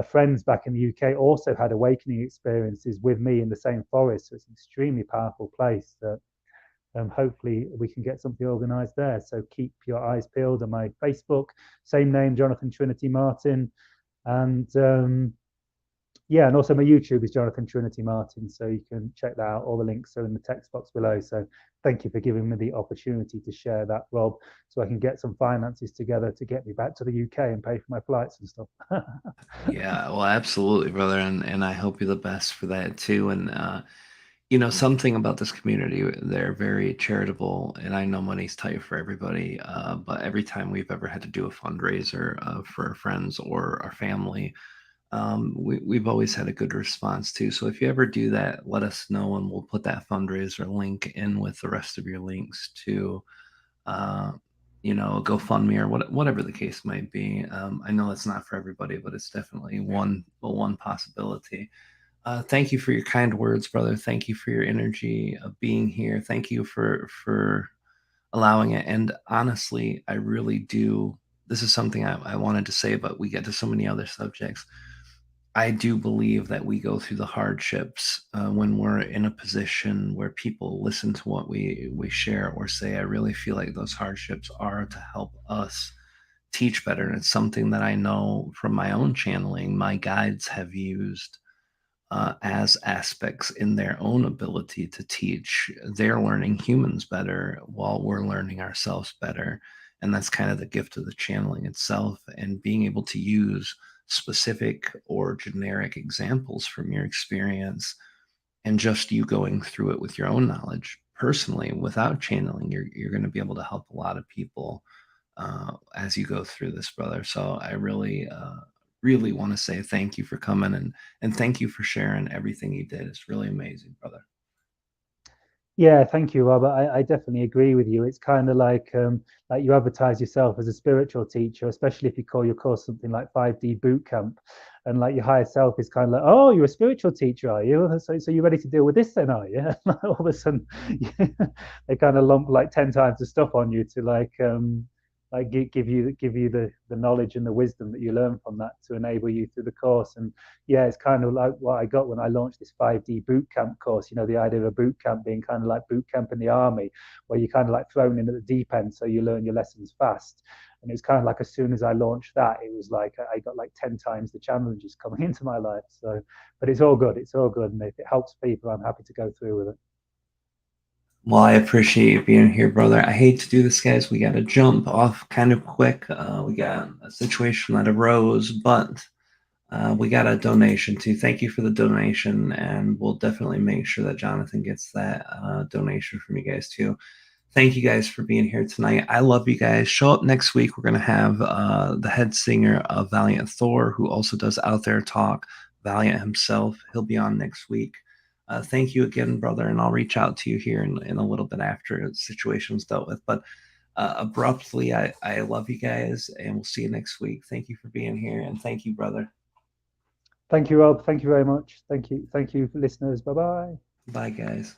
friends back in the UK also had awakening experiences with me in the same forest. So it's an extremely powerful place that hopefully we can get something organized there. So keep your eyes peeled on my Facebook, same name, Jonathan Trinity Martin. And yeah, and also my YouTube is Jonathan Trinity Martin. So you can check that out. All the links are in the text box below. So thank you for giving me the opportunity to share that, Rob, so I can get some finances together to get me back to the UK and pay for my flights and stuff. Yeah, well, absolutely, brother, and I hope you the best for that too. And something about this community, they're very charitable, and I know money's tight for everybody. But every time we've ever had to do a fundraiser for our friends or our family, we've always had a good response too. So if you ever do that, let us know, and we'll put that fundraiser link in with the rest of your links to uh, GoFundMe or whatever the case might be. I know it's not for everybody, but it's definitely one possibility. Thank you for your kind words, brother. Thank you for your energy of being here. Thank you for allowing it. And honestly, I really do. This is something I wanted to say, but we get to so many other subjects. I do believe that we go through the hardships when we're in a position where people listen to what we share or say. I really feel like those hardships are to help us teach better. And it's something that I know from my own channeling, my guides have used as aspects in their own ability to teach. They're learning humans better while we're learning ourselves better. And that's kind of the gift of the channeling itself, and being able to use specific or generic examples from your experience and just you going through it with your own knowledge personally without channeling. You're going to be able to help a lot of people as you go through this, brother. So I really want to say thank you for coming, and thank you for sharing everything you did. It's really amazing, brother. Yeah, thank you, Robert. I definitely agree with you. It's kind of like you advertise yourself as a spiritual teacher, especially if you call your course something like 5D boot camp, and like your higher self is kind of like, oh, you're a spiritual teacher, are you? So you're ready to deal with this then, are you? All of a sudden, they kind of lump like 10 times the stuff on you to like give you the knowledge and the wisdom that you learn from that to enable you through the course. And yeah, it's kind of like what I got when I launched this 5D boot camp course. You know, the idea of a boot camp being kind of like boot camp in the army, where you're kind of like thrown in at the deep end, so you learn your lessons fast. And it's kind of like as soon as I launched that, it was like I got like 10 times the challenges coming into my life. So, but it's all good. It's all good, and if it helps people, I'm happy to go through with it. Well, I appreciate you being here, brother. I hate to do this, guys. We got to jump off kind of quick. We got a situation that arose, but we got a donation too. Thank you for the donation, and we'll definitely make sure that Jonathan gets that donation from you guys too. Thank you guys for being here tonight. I love you guys. Show up next week. We're going to have the head singer of Valiant Thor, who also does Out There Talk, Valiant himself. He'll be on next week. Thank you again, brother, and I'll reach out to you here in a little bit after the situation's dealt with. But abruptly, I love you guys, and we'll see you next week. Thank you for being here, and thank you, brother. Thank you, Rob. Thank you very much. Thank you, listeners. Bye bye. Bye, guys.